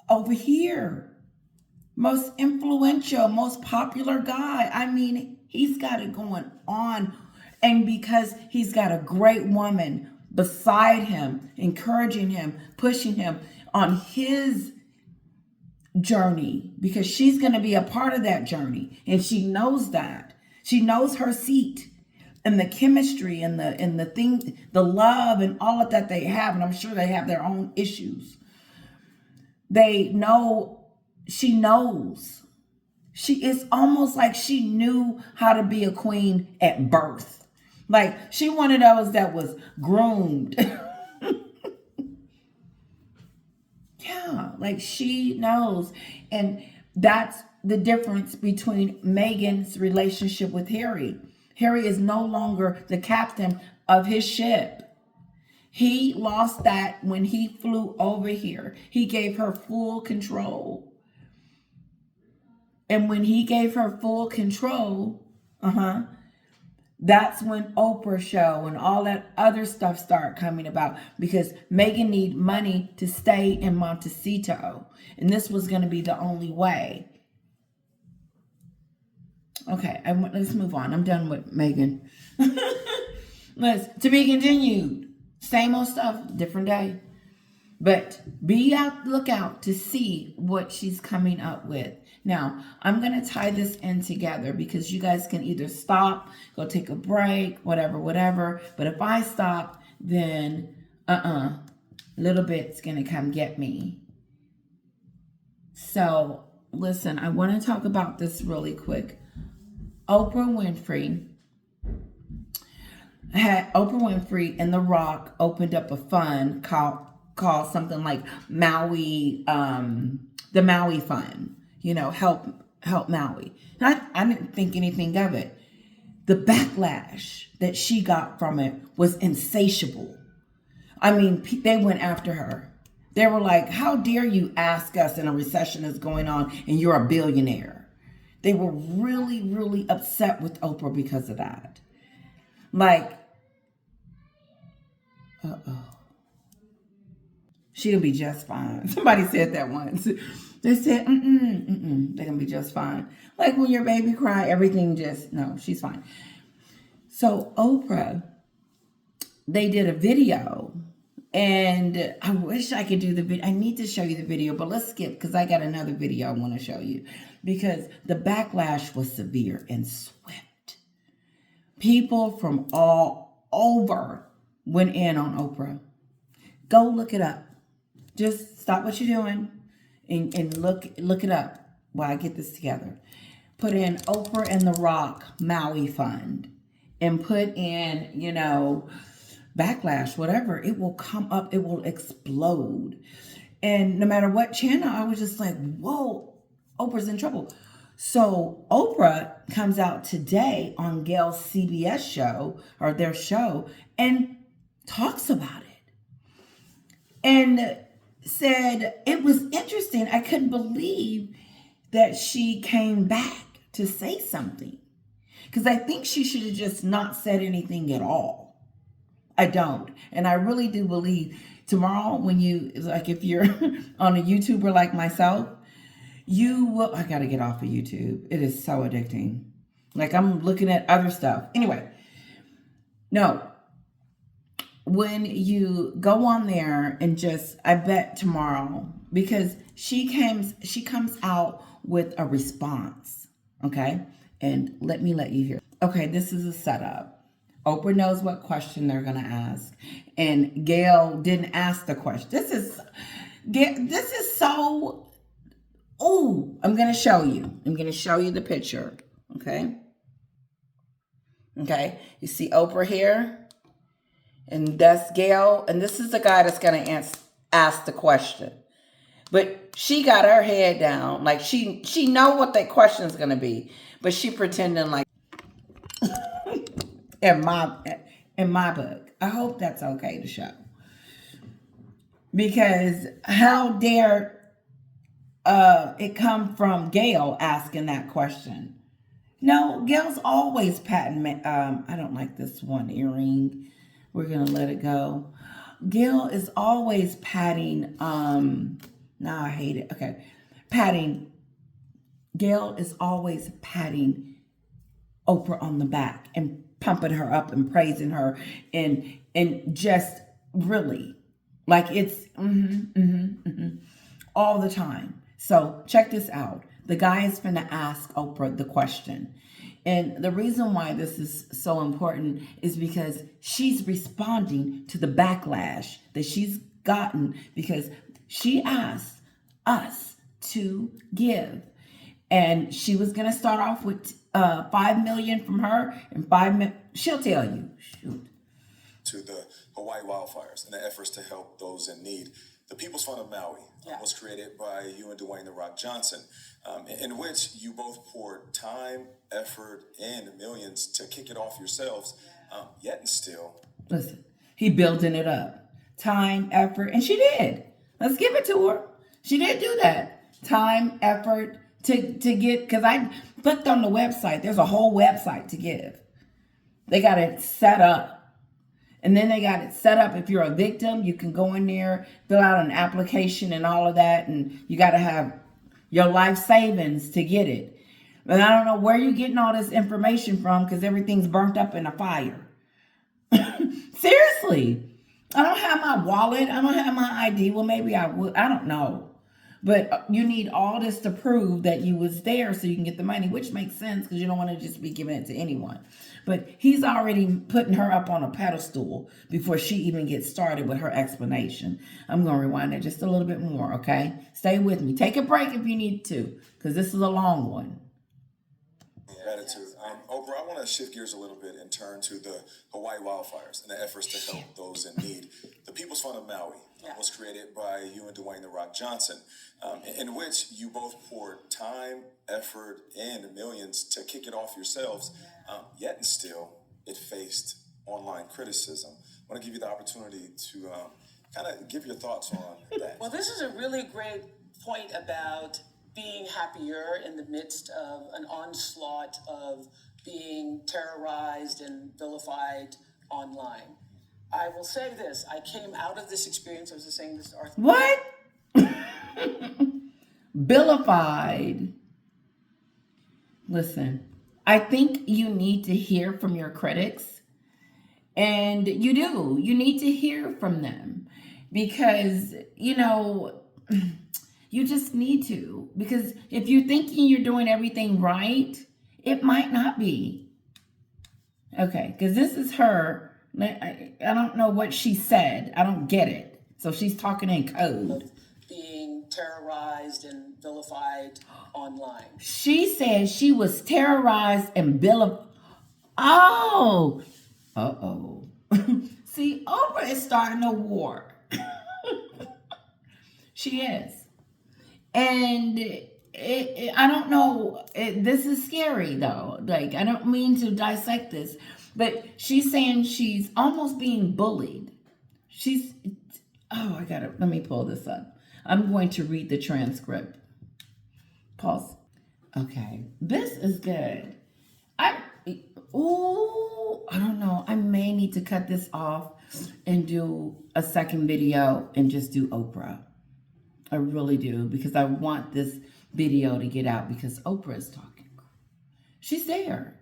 over here, most influential, most popular guy. I mean, he's got it going on. And because he's got a great woman beside him, encouraging him, pushing him on his journey, because she's going to be a part of that journey, and she knows that. She knows her seat and the chemistry and the thing, the love and all of that they have, and I'm sure they have their own issues. They know, she knows. It's almost like she knew how to be a queen at birth. Like she one of those that was groomed. Yeah, like she knows. And that's the difference between Meghan's relationship with Harry. Harry is no longer the captain of his ship. He lost that when he flew over here. He gave her full control. And when he gave her full control, that's when Oprah show and all that other stuff started coming about, because Meghan needed money to stay in Montecito. And this was going to be the only way. Okay, let's move on. I'm done with Meghan. To be continued. Same old stuff, different day. But look out to see what she's coming up with. Now, I'm going to tie this in together because you guys can either stop, go take a break, whatever. But if I stop, then little bit's going to come get me. So, listen, I want to talk about this really quick. Oprah Winfrey and The Rock opened up a fund called something like Maui, the Maui Fund, help Maui. And I didn't think anything of it. The backlash that she got from it was insatiable. I mean, they went after her. They were like, how dare you ask us, and a recession is going on and you're a billionaire. They were really, really upset with Oprah because of that. Like, she'll be just fine. Somebody said that once. They said, they're going to be just fine. Like when your baby cry, everything no, she's fine. So Oprah, they did a video, and I wish I could do the video. I need to show you the video, but let's skip because I got another video I want to show you because the backlash was severe and swift. People from all over went in on Oprah. Go look it up. Just stop what you're doing and look it up while I get this together. Put in Oprah and The Rock Maui Fund and put in, backlash, whatever. It will come up. It will explode. And no matter what channel, I was just like, whoa, Oprah's in trouble. So Oprah comes out today on Gail's CBS show, or their show, and talks about it. And said it was interesting. I couldn't believe that she came back to say something. Because I think she should have just not said anything at all. I don't. And I really do believe tomorrow when if you're on a YouTuber like myself, I got to get off of YouTube. It is so addicting. Like I'm looking at other stuff. Anyway, no. When you go on there and I bet tomorrow, because she comes out with a response, okay? And let you hear. Okay, this is a setup. Oprah knows what question they're going to ask. And Gail didn't ask the question. This is so, I'm going to show you. I'm going to show you the picture, okay? Okay, you see Oprah here? And that's Gail. And this is the guy that's going to ask the question. But she got her head down. Like she know what that question is going to be. But she pretending like in my book. I hope that's okay to show. Because how dare it come from Gail asking that question? No, Gail's always patting. I don't like this one earring. We're going to let it go. Gail is always patting, now I hate it. Okay. Gail is always patting Oprah on the back and pumping her up and praising her and just really like it's all the time. So check this out. The guy is finna ask Oprah the question. And the reason why this is so important is because she's responding to the backlash that she's gotten because she asked us to give. And she was going to start off with $5 million from her and $5 million. She'll tell you. Shoot. To the Hawaii wildfires and the efforts to help those in need. The People's Fund of Maui was created by you and Dwayne "The Rock" Johnson, in which you both poured time, effort, and millions to kick it off yourselves, yet and still. Listen, he building it up. Time, effort, and she did. Let's give it to her. She did do that. Time, effort to get, because I clicked on the website. There's a whole website to give. They got it set up. And then they got it set up. If you're a victim, you can go in there, fill out an application and all of that. And you got to have your life savings to get it. And I don't know where you're getting all this information from because everything's burnt up in a fire. Seriously. I don't have my wallet. I don't have my ID. Well, maybe I would. I don't know. But you need all this to prove that you was there so you can get the money, which makes sense because you don't want to just be giving it to anyone. But he's already putting her up on a pedestal before she even gets started with her explanation. I'm going to rewind it just a little bit more, okay? Stay with me. Take a break if you need to, because this is a long one. Gratitude. Oprah, I want to shift gears a little bit and turn to the Hawaii wildfires and the efforts to help those in need. The People's Fund of Maui was created by you and Dwayne "The Rock" Johnson, in which you both poured time, effort, and millions to kick it off yourselves, yet and still it faced online criticism. I want to give you the opportunity to kind of give your thoughts on that. Well, this is a really great point about being happier in the midst of an onslaught of being terrorized and vilified online. I will say this, I came out of this experience, I was just saying this to Arthur. What? Vilified. Listen, I think you need to hear from your critics. And you do. You need to hear from them. Because, you just need to. Because if you're thinking you're doing everything right, it might not be. Okay, because this is her. I don't know what she said. I don't get it. So she's talking in code. Being terrorized and vilified online. She said she was terrorized and vilified. Oh. Uh-oh. See, Oprah is starting a war. She is. And I don't know. This is scary, though. Like, I don't mean to dissect this. But she's saying she's almost being bullied. Let me pull this up. I'm going to read the transcript. Pause. Okay, this is good. I don't know. I may need to cut this off and do a second video and just do Oprah. I really do, because I want this video to get out because Oprah is talking. She's there.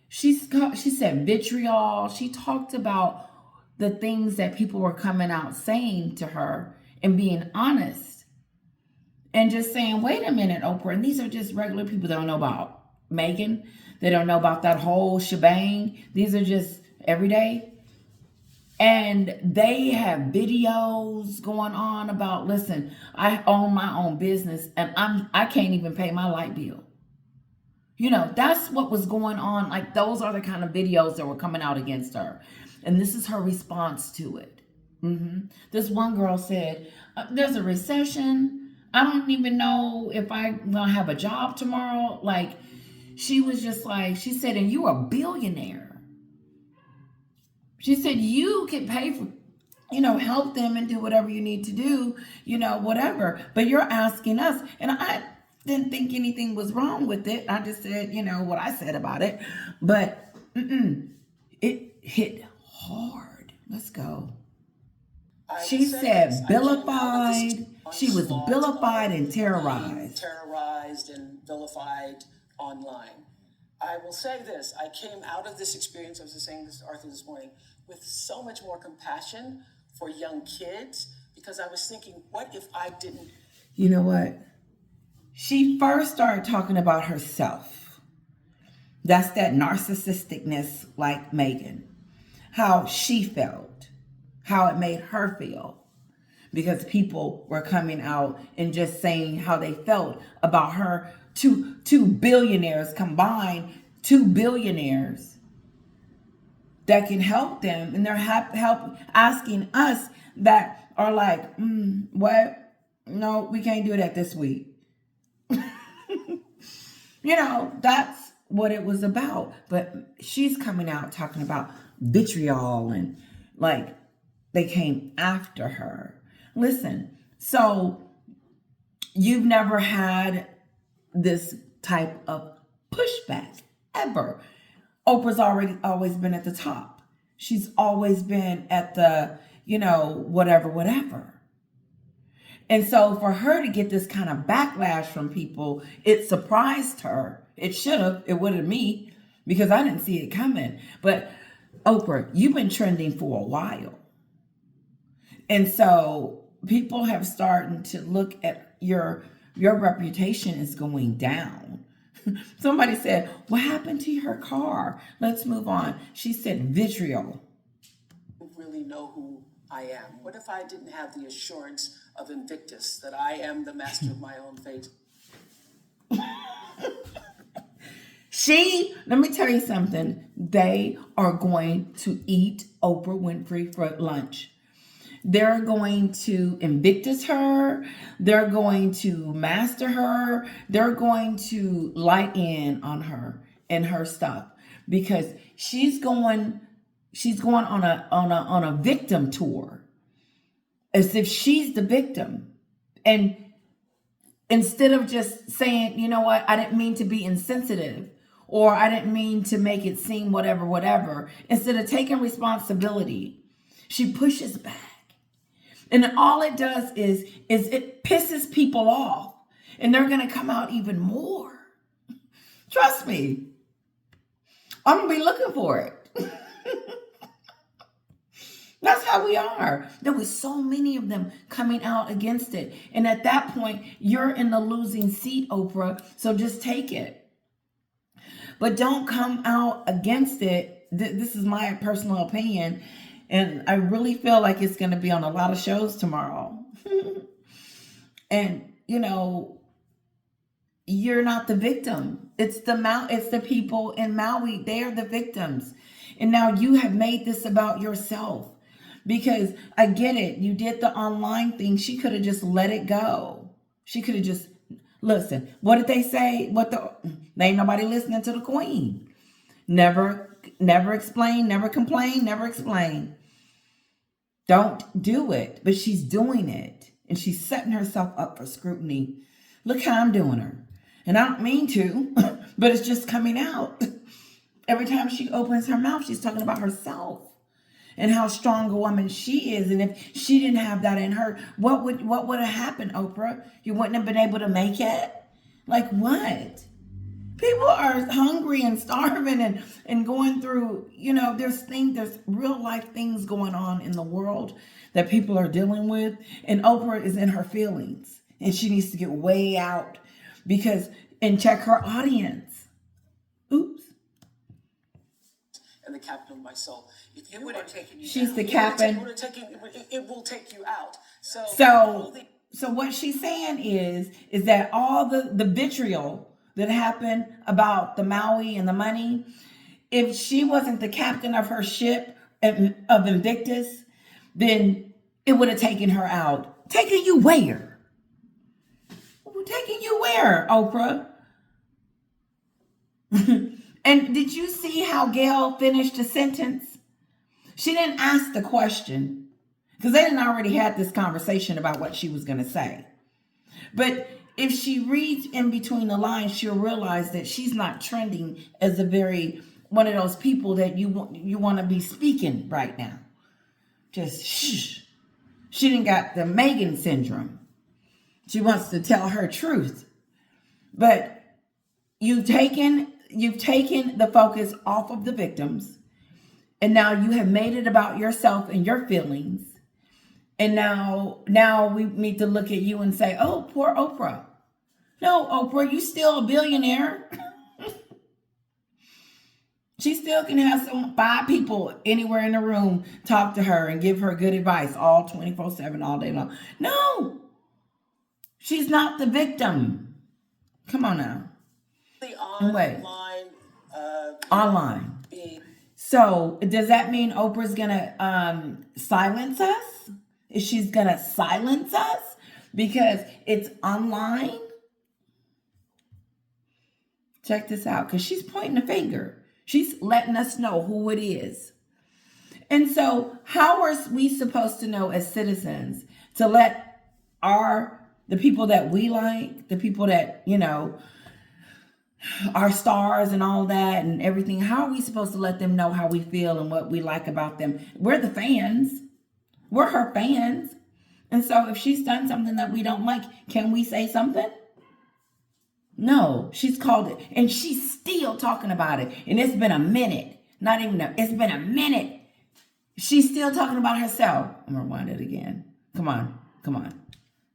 She said vitriol. She talked about the things that people were coming out saying to her and being honest and just saying, wait a minute, Oprah. And these are just regular people that don't know about Meghan. They don't know about that whole shebang. These are just everyday. And they have videos going on about, listen, I own my own business and I can't even pay my light bill. That's what was going on. Like, those are the kind of videos that were coming out against her. And this is her response to it. This one girl said, there's a recession. I don't even know if I'm going to have a job tomorrow. Like, she was just like, she said, and you're a billionaire. She said, you can pay for, help them and do whatever you need to do, whatever. But you're asking us. And I didn't think anything was wrong with it. I just said, what I said about it. But it hit hard. Let's go. She said vilified. She was vilified and terrorized. Terrorized and vilified online. I will say this. I came out of this experience, I was just saying this to Arthur this morning, with so much more compassion for young kids, because I was thinking, what if I didn't? You know what? She first started talking about herself. That's that narcissisticness, like Meghan. How she felt. How it made her feel. Because people were coming out and just saying how they felt about her. Two billionaires combined, 2 billionaires that can help them. And they're help asking us that are like, what? No, we can't do that this week. That's what it was about. But she's coming out talking about vitriol and like they came after her. Listen, so you've never had this type of pushback ever. Oprah's always been at the top. She's always been at the, whatever. And so for her to get this kind of backlash from people, it surprised her. It should have. It would have me, because I didn't see it coming. But Oprah, you've been trending for a while. And so people have started to look at your reputation is going down. Somebody said, what happened to her car? Let's move on. She said vitriol. Really know who I am. What if I didn't have the assurance of Invictus that I am the master of my own fate? Let me tell you something. They are going to eat Oprah Winfrey for lunch. They're going to Invictus her. They're going to master her. They're going to light in on her and her stuff because she's going on a victim tour as if she's the victim. And instead of just saying, you know what, I didn't mean to be insensitive, or I didn't mean to make it seem whatever, instead of taking responsibility, she pushes back. And all it does is it pisses people off, and they're going to come out even more. Trust me. I'm going to be looking for it. That's how we are. There was so many of them coming out against it. And at that point, you're in the losing seat, Oprah. So just take it. But don't come out against it. This is my personal opinion. And I really feel like it's going to be on a lot of shows tomorrow. And, you know, you're not the victim. It's the people in Maui. They're the victims. And now you have made this about yourself. Because I get it. You did the online thing. She could have just let it go. She could have just, listen, what did they say? There ain't nobody listening to the queen. Never explain, never complain, never explain. Don't do it. But she's doing it. And she's setting herself up for scrutiny. Look how I'm doing her. And I don't mean to, but it's just coming out. Every time she opens her mouth, she's talking about herself and how strong a woman she is. And if she didn't have that in her, what would have happened, Oprah? You wouldn't have been able to make it? Like what? People are hungry and starving and going through, you know, there's real life things going on in the world that people are dealing with. And Oprah is in her feelings and she needs to get way out and check her audience. Oops. And the captain of my soul. If you would have taken you She's down, the captain. It will take you out. So what she's saying is that all the vitriol that happened about the Maui and the money, if she wasn't the captain of her ship of Invictus, then it would have taken her out. Taking you where? Taking you where, Oprah? And did you see how Gail finished the sentence? She didn't ask the question because they didn't already had this conversation about what she was going to say. But if she reads in between the lines, she'll realize that she's not trending as one of those people that you want to be speaking right now. Just shh. She didn't got the Meghan syndrome. She wants to tell her truth. But you've taken the focus off of the victims. And now you have made it about yourself and your feelings. And now we need to look at you and say, oh, poor Oprah. No, Oprah, you still a billionaire. She still can have 5 people anywhere in the room talk to her and give her good advice all 24/7 all day long. No, she's not the victim. Come on now. The Online. So does that mean Oprah's gonna silence us? Is she's gonna silence us because it's online? Check this out, because she's pointing a finger. She's letting us know who it is. And so how are we supposed to know as citizens to let the people that we like, the people that, you know, our stars and all that and everything, how are we supposed to let them know how we feel and what we like about them? We're the fans. We're her fans. And so if she's done something that we don't like, can we say something? No, she's called it. And she's still talking about it. And it's been a minute. It's been a minute. She's still talking about herself. I'm going to rewind it again. Come on.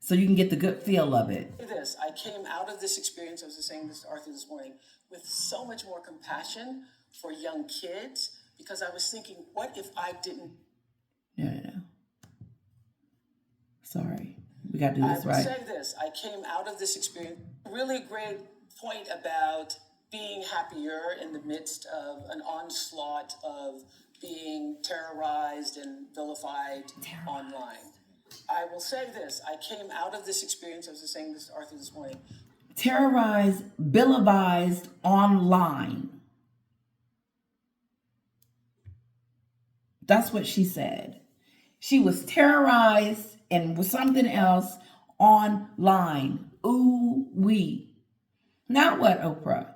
So you can get the good feel of it. This, I came out of this experience, I was just saying this to Arthur this morning, with so much more compassion for young kids, because I was thinking, what if I didn't? No. Sorry. We got to do this right. I will say this, I came out of this experience, really great point about being happier in the midst of an onslaught of being terrorized and vilified online. I will say this, I came out of this experience, I was just saying this to Arthur this morning. Terrorized, vilified online. That's what she said. She was terrorized and was something else online. Ooh wee. Now what, Oprah?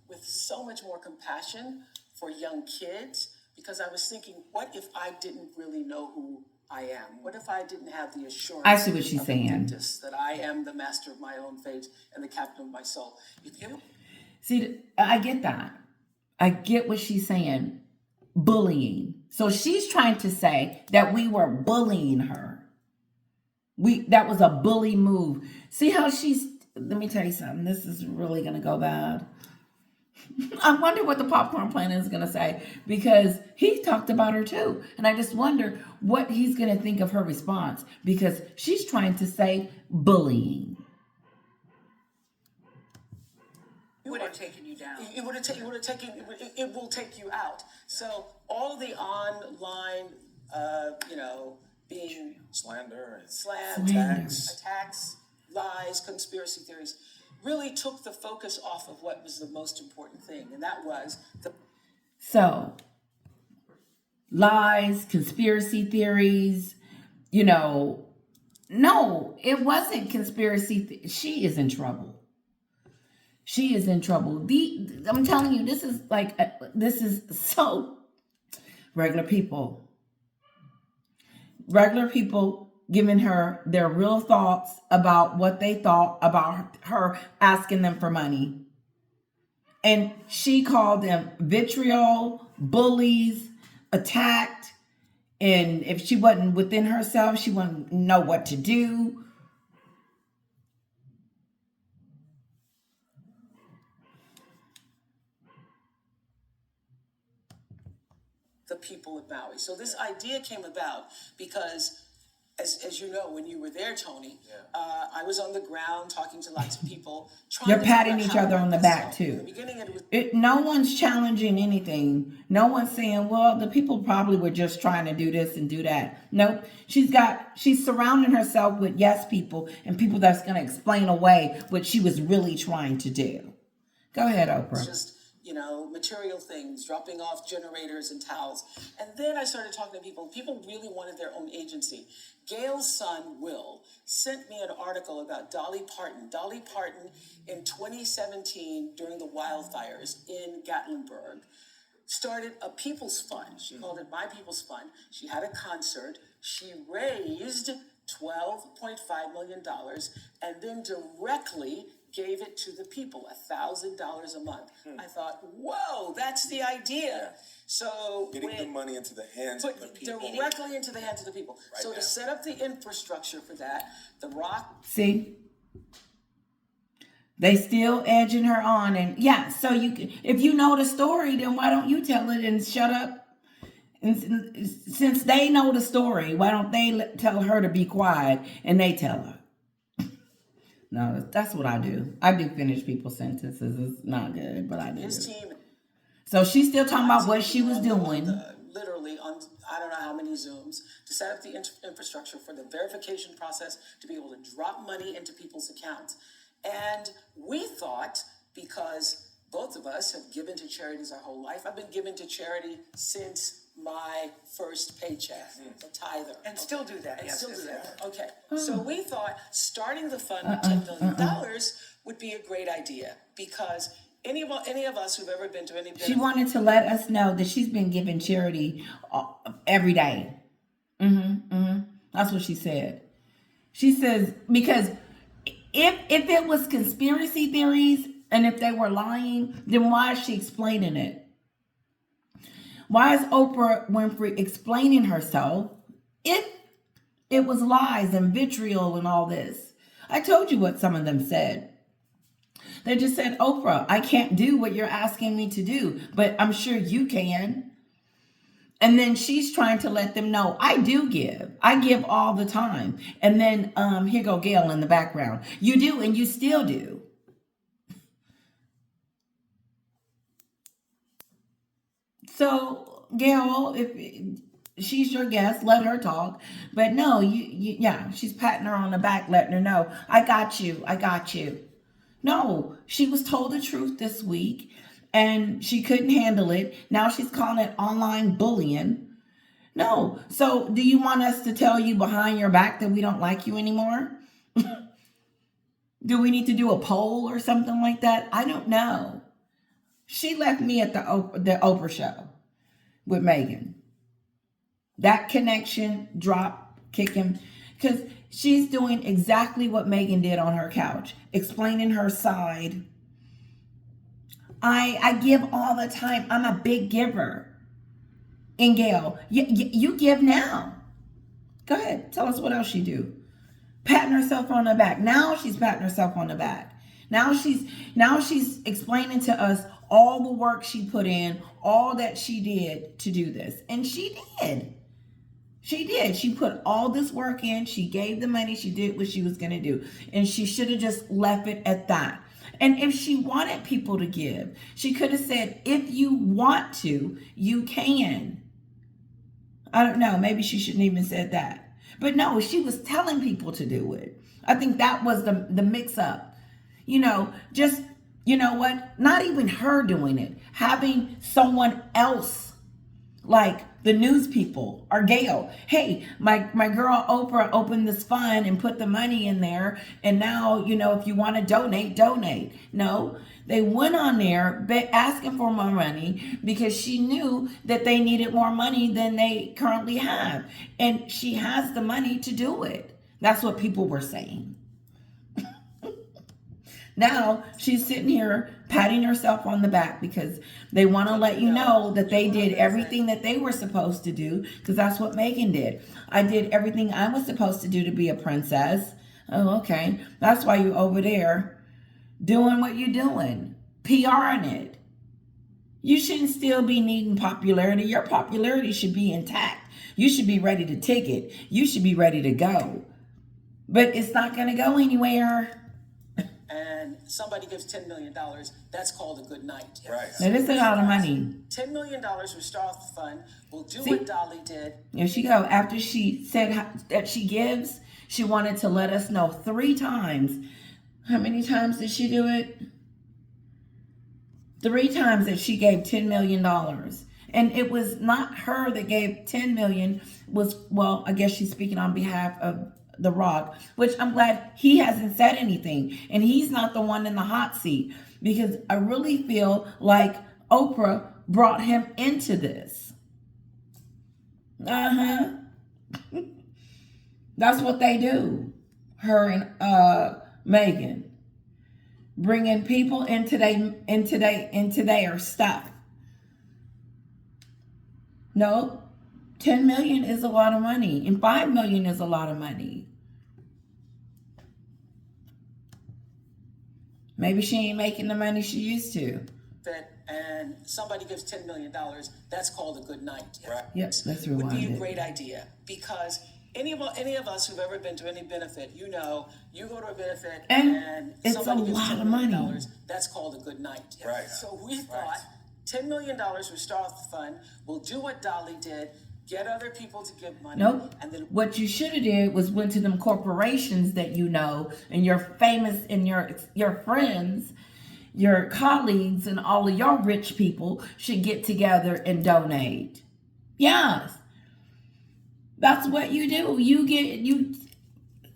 With so much more compassion for young kids, because I was thinking, what if I didn't really know who I am? What if I didn't have the assurance I see what she's saying. Invictus, that I am the master of my own fate and the captain of my soul? See, I get that. I get what she's saying. Bullying. So she's trying to say that we were bullying her. That was a bully move. See how let me tell you something. This is really going to go bad. I wonder what the popcorn planet is going to say, because he talked about her too. And I just wonder what he's going to think of her response, because she's trying to say bullying. It would have taken you down. It will take you out. So all the online, being Slander. attacks, lies, conspiracy theories, really took the focus off of what was the most important thing, and that was So, lies, conspiracy theories, no, it wasn't conspiracy. She is in trouble. She is in trouble. I'm telling you, this is so regular people. Regular people giving her their real thoughts about what they thought about her asking them for money. And she called them vitriol, bullies, attacked. And if she wasn't within herself, she wouldn't know what to do. the people of Maui. So this idea came about because, as you know, when you were there, Tony, I was on the ground talking to lots of people. You're patting each other on the back too. In the beginning, it was no one's challenging anything. No one's saying, well, the people probably were just trying to do this and do that. Nope. She's surrounding herself with yes people and people that's going to explain away what she was really trying to do. Go ahead, Oprah. just, material things, dropping off generators and towels. And then I started talking to people. People really wanted their own agency. Gail's son, Will, sent me an article about Dolly Parton. Dolly Parton, in 2017, during the wildfires in Gatlinburg, started a People's Fund. She called it My People's Fund. She had a concert. She raised $12.5 million and then directly gave it to the people, $1,000 a month. I thought, whoa, that's the idea. So getting the money into the hands of the people. Directly into the hands of the people. Right so now. To set up the infrastructure for that, The Rock. See? They still edging her on. And yeah, so if you know the story, then why don't you tell it and shut up? And since they know the story, why don't they tell her to be quiet and they tell her? No, that's what I do. I do finish people's sentences. It's not good, but I do. His team. So she's still talking about what she was doing. Literally on, I don't know how many Zooms, to set up the infrastructure for the verification process to be able to drop money into people's accounts. And we thought, because both of us have given to charities our whole life, I've been giving to charity since my first paycheck, a tither. And still do that. And still do that. Okay. So we thought starting the fund with $10 million would be a great idea because any of us who've ever been to any She wanted to let us know that she's been giving charity every day. That's what she said. She says, because if it was conspiracy theories and if they were lying, then why is she explaining it? Why is Oprah Winfrey explaining herself if it was lies and vitriol and all this? I told you what some of them said. They just said, Oprah, I can't do what you're asking me to do, but I'm sure you can. And then she's trying to let them know, I do give. I give all the time. And then here go Gail in the background. You do, and you still do. So, Gail, if she's your guest, let her talk. But no, yeah, she's patting her on the back, letting her know, I got you. I got you. No, she was told the truth this week and she couldn't handle it. Now she's calling it online bullying. No. So do you want us to tell you behind your back that we don't like you anymore? Do we need to do a poll or something like that? I don't know. She left me at the Oprah show with Meghan. That connection, drop, kicking, because she's doing exactly what Meghan did on her couch, explaining her side. I give all the time. I'm a big giver. And Gail, you give now. Go ahead. Tell us what else she do. Patting herself on the back. Now she's patting herself on the back. Now she's explaining to us all the work she put in, all that she did to do this. And she did. She did. She put all this work in. She gave the money. She did what she was going to do. And she should have just left it at that. And if she wanted people to give, she could have said, if you want to, you can. I don't know. Maybe she shouldn't even said that. But no, she was telling people to do it. I think that was the mix up. You know, just, you know what? Not even her doing it. Having someone else, like the news people or Gail. Hey, my girl Oprah opened this fund and put the money in there. And now, you know, if you want to donate. No, they went on there asking for more money because she knew that they needed more money than they currently have. And she has the money to do it. That's what people were saying. Now she's sitting here patting herself on the back because they want to let you know that they did everything that they were supposed to do, because that's what Meghan did. I did everything I was supposed to do to be a princess. Oh, okay. That's why you're over there doing what you're doing, PRing it. You shouldn't still be needing popularity. Your popularity should be intact. You should be ready to take it. You should be ready to go. But it's not going to go anywhere. And somebody gives $10 million, that's called a good night. Right. That is a lot of money. $10 million will start off the fund. We'll do what Dolly did. There she go. After she said that she gives, she wanted to let us know 3 times. How many times did she do it? 3 times that she gave $10 million. And it was not her that gave $10 million. Well, I guess she's speaking on behalf of The Rock, which I'm glad he hasn't said anything. And he's not the one in the hot seat, because I really feel like Oprah brought him into this. That's what they do. Her and Meghan. Bringing people into their stuff. No, 10 million is a lot of money, and 5 million is a lot of money. Maybe she ain't making the money she used to. And somebody gives $10 million, that's called a good night. Right. Yep, let's rewind Would be a it. great idea, because any of us who've ever been to any benefit, you know, you go to a benefit and it's somebody a gives lot $10 of million, money. that's called a good night. Right. So we thought $10 million will start off the fund. We'll do what Dolly did, get other people to give money. Nope. And then What you should have did was went to them corporations that you know, and your famous and your friends, your colleagues, and all of your rich people should get together and donate. Yes. That's what you do. You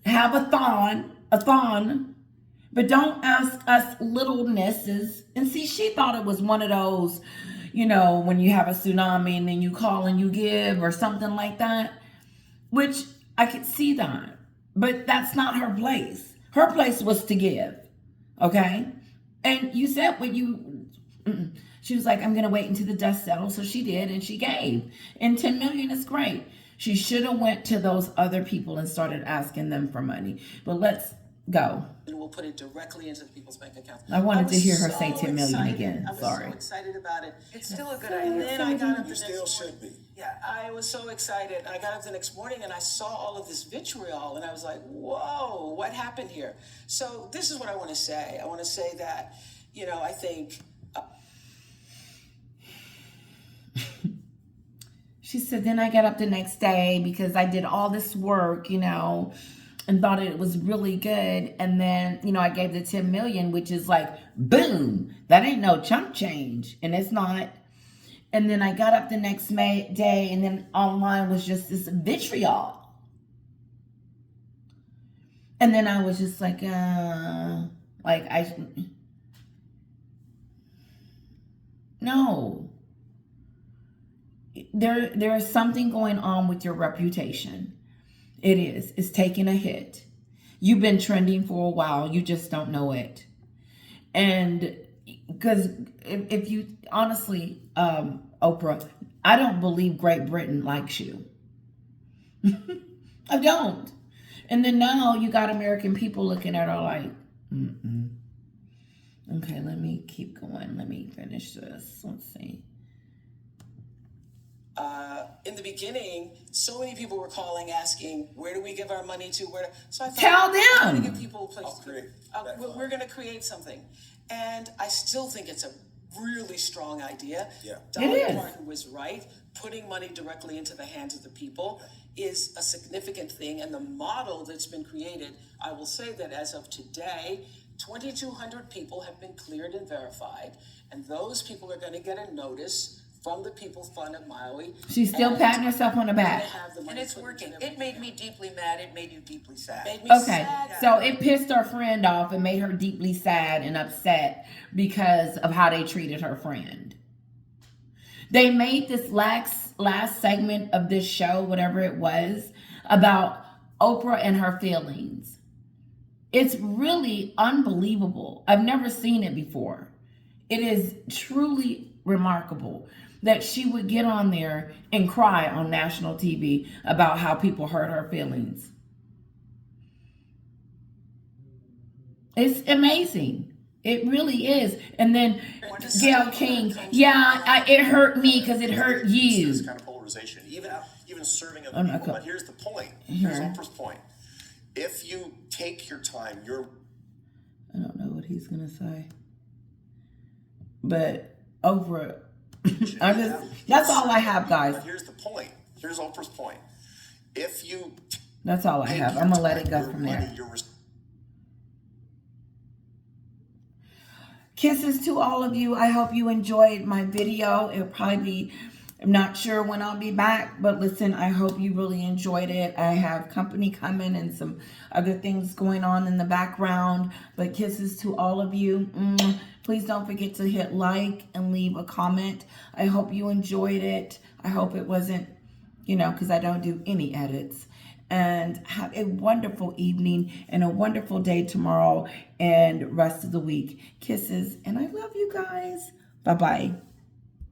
have a thon, but don't ask us littlenesses. And see, she thought it was one of those, you know, when you have a tsunami and then you call and you give or something like that, which I could see that. But that's not her place. Her place was to give, okay? And you said She was like, I'm going to wait until the dust settles. So she did, and she gave. And 10 million is great. She should have went to those other people and started asking them for money. But let's go. And we'll put it directly into the people's bank accounts. I wanted to hear her so say 10 million excited. again. I was Sorry. so excited about it. It's still a good And idea. then I got up the You next still morning. should be. Yeah, I was so excited. I got up the next morning and I saw all of this vitriol and I was like, whoa, what happened here? So this is what I want to say. I want to say that, you know, I think... She said, then I got up the next day because I did all this work, you know, and thought it was really good. And then, you know, I gave the 10 million, which is like, boom, that ain't no chump change. And it's not. And then I got up the next day and then online was just this vitriol. And then I was just like no. There is something going on with your reputation. It is. It's taking a hit. You've been trending for a while. You just don't know it. And because if you, honestly, Oprah, I don't believe Great Britain likes you. I don't. And then now you got American people looking at her like, Okay, let me keep going. Let me finish this. Let's see. In the beginning, so many people were calling, asking, "Where do we give our money to?" So I thought, Tell them. I'm going to give people a place I'll to create that we're going to create something, and I still think it's a really strong idea. Yeah. Dolly is. Parton was right. Putting money directly into the hands of the people is a significant thing, and the model that's been created. I will say that as of today, 2,200 people have been cleared and verified, and those people are going to get a notice from the People's Fund of Maui. She's still and patting herself on the they back. have the And money it's put into working. their It made me deeply mad. It made you deeply sad. Made me Okay, sad. so it pissed her friend off and made her deeply sad and upset because of how they treated her friend. They made this last segment of this show, whatever it was, about Oprah and her feelings. It's really unbelievable. I've never seen it before. It is truly remarkable that she would get on there and cry on national TV about how people hurt her feelings. It's amazing. It really is. And then Gayle King, it hurt me because it hurt you. This kind of polarization, even serving other Oh, no, people. cool. But here's the point. Here's Here. Oprah's point. If you take your time, I don't know what he's gonna say, but Oprah. That's all I have, guys. But here's the point. Here's Oprah's point. If you That's all I take have. your I'm gonna let time, it go your from money, there. your Kisses to all of you. I hope you enjoyed my video. It'll probably be, I'm not sure when I'll be back, but listen, I hope you really enjoyed it. I have company coming and some other things going on in the background, but kisses to all of you. Please don't forget to hit like and leave a comment. I hope you enjoyed it. I hope it wasn't, because I don't do any edits. And have a wonderful evening and a wonderful day tomorrow and rest of the week. Kisses, and I love you guys. Bye-bye.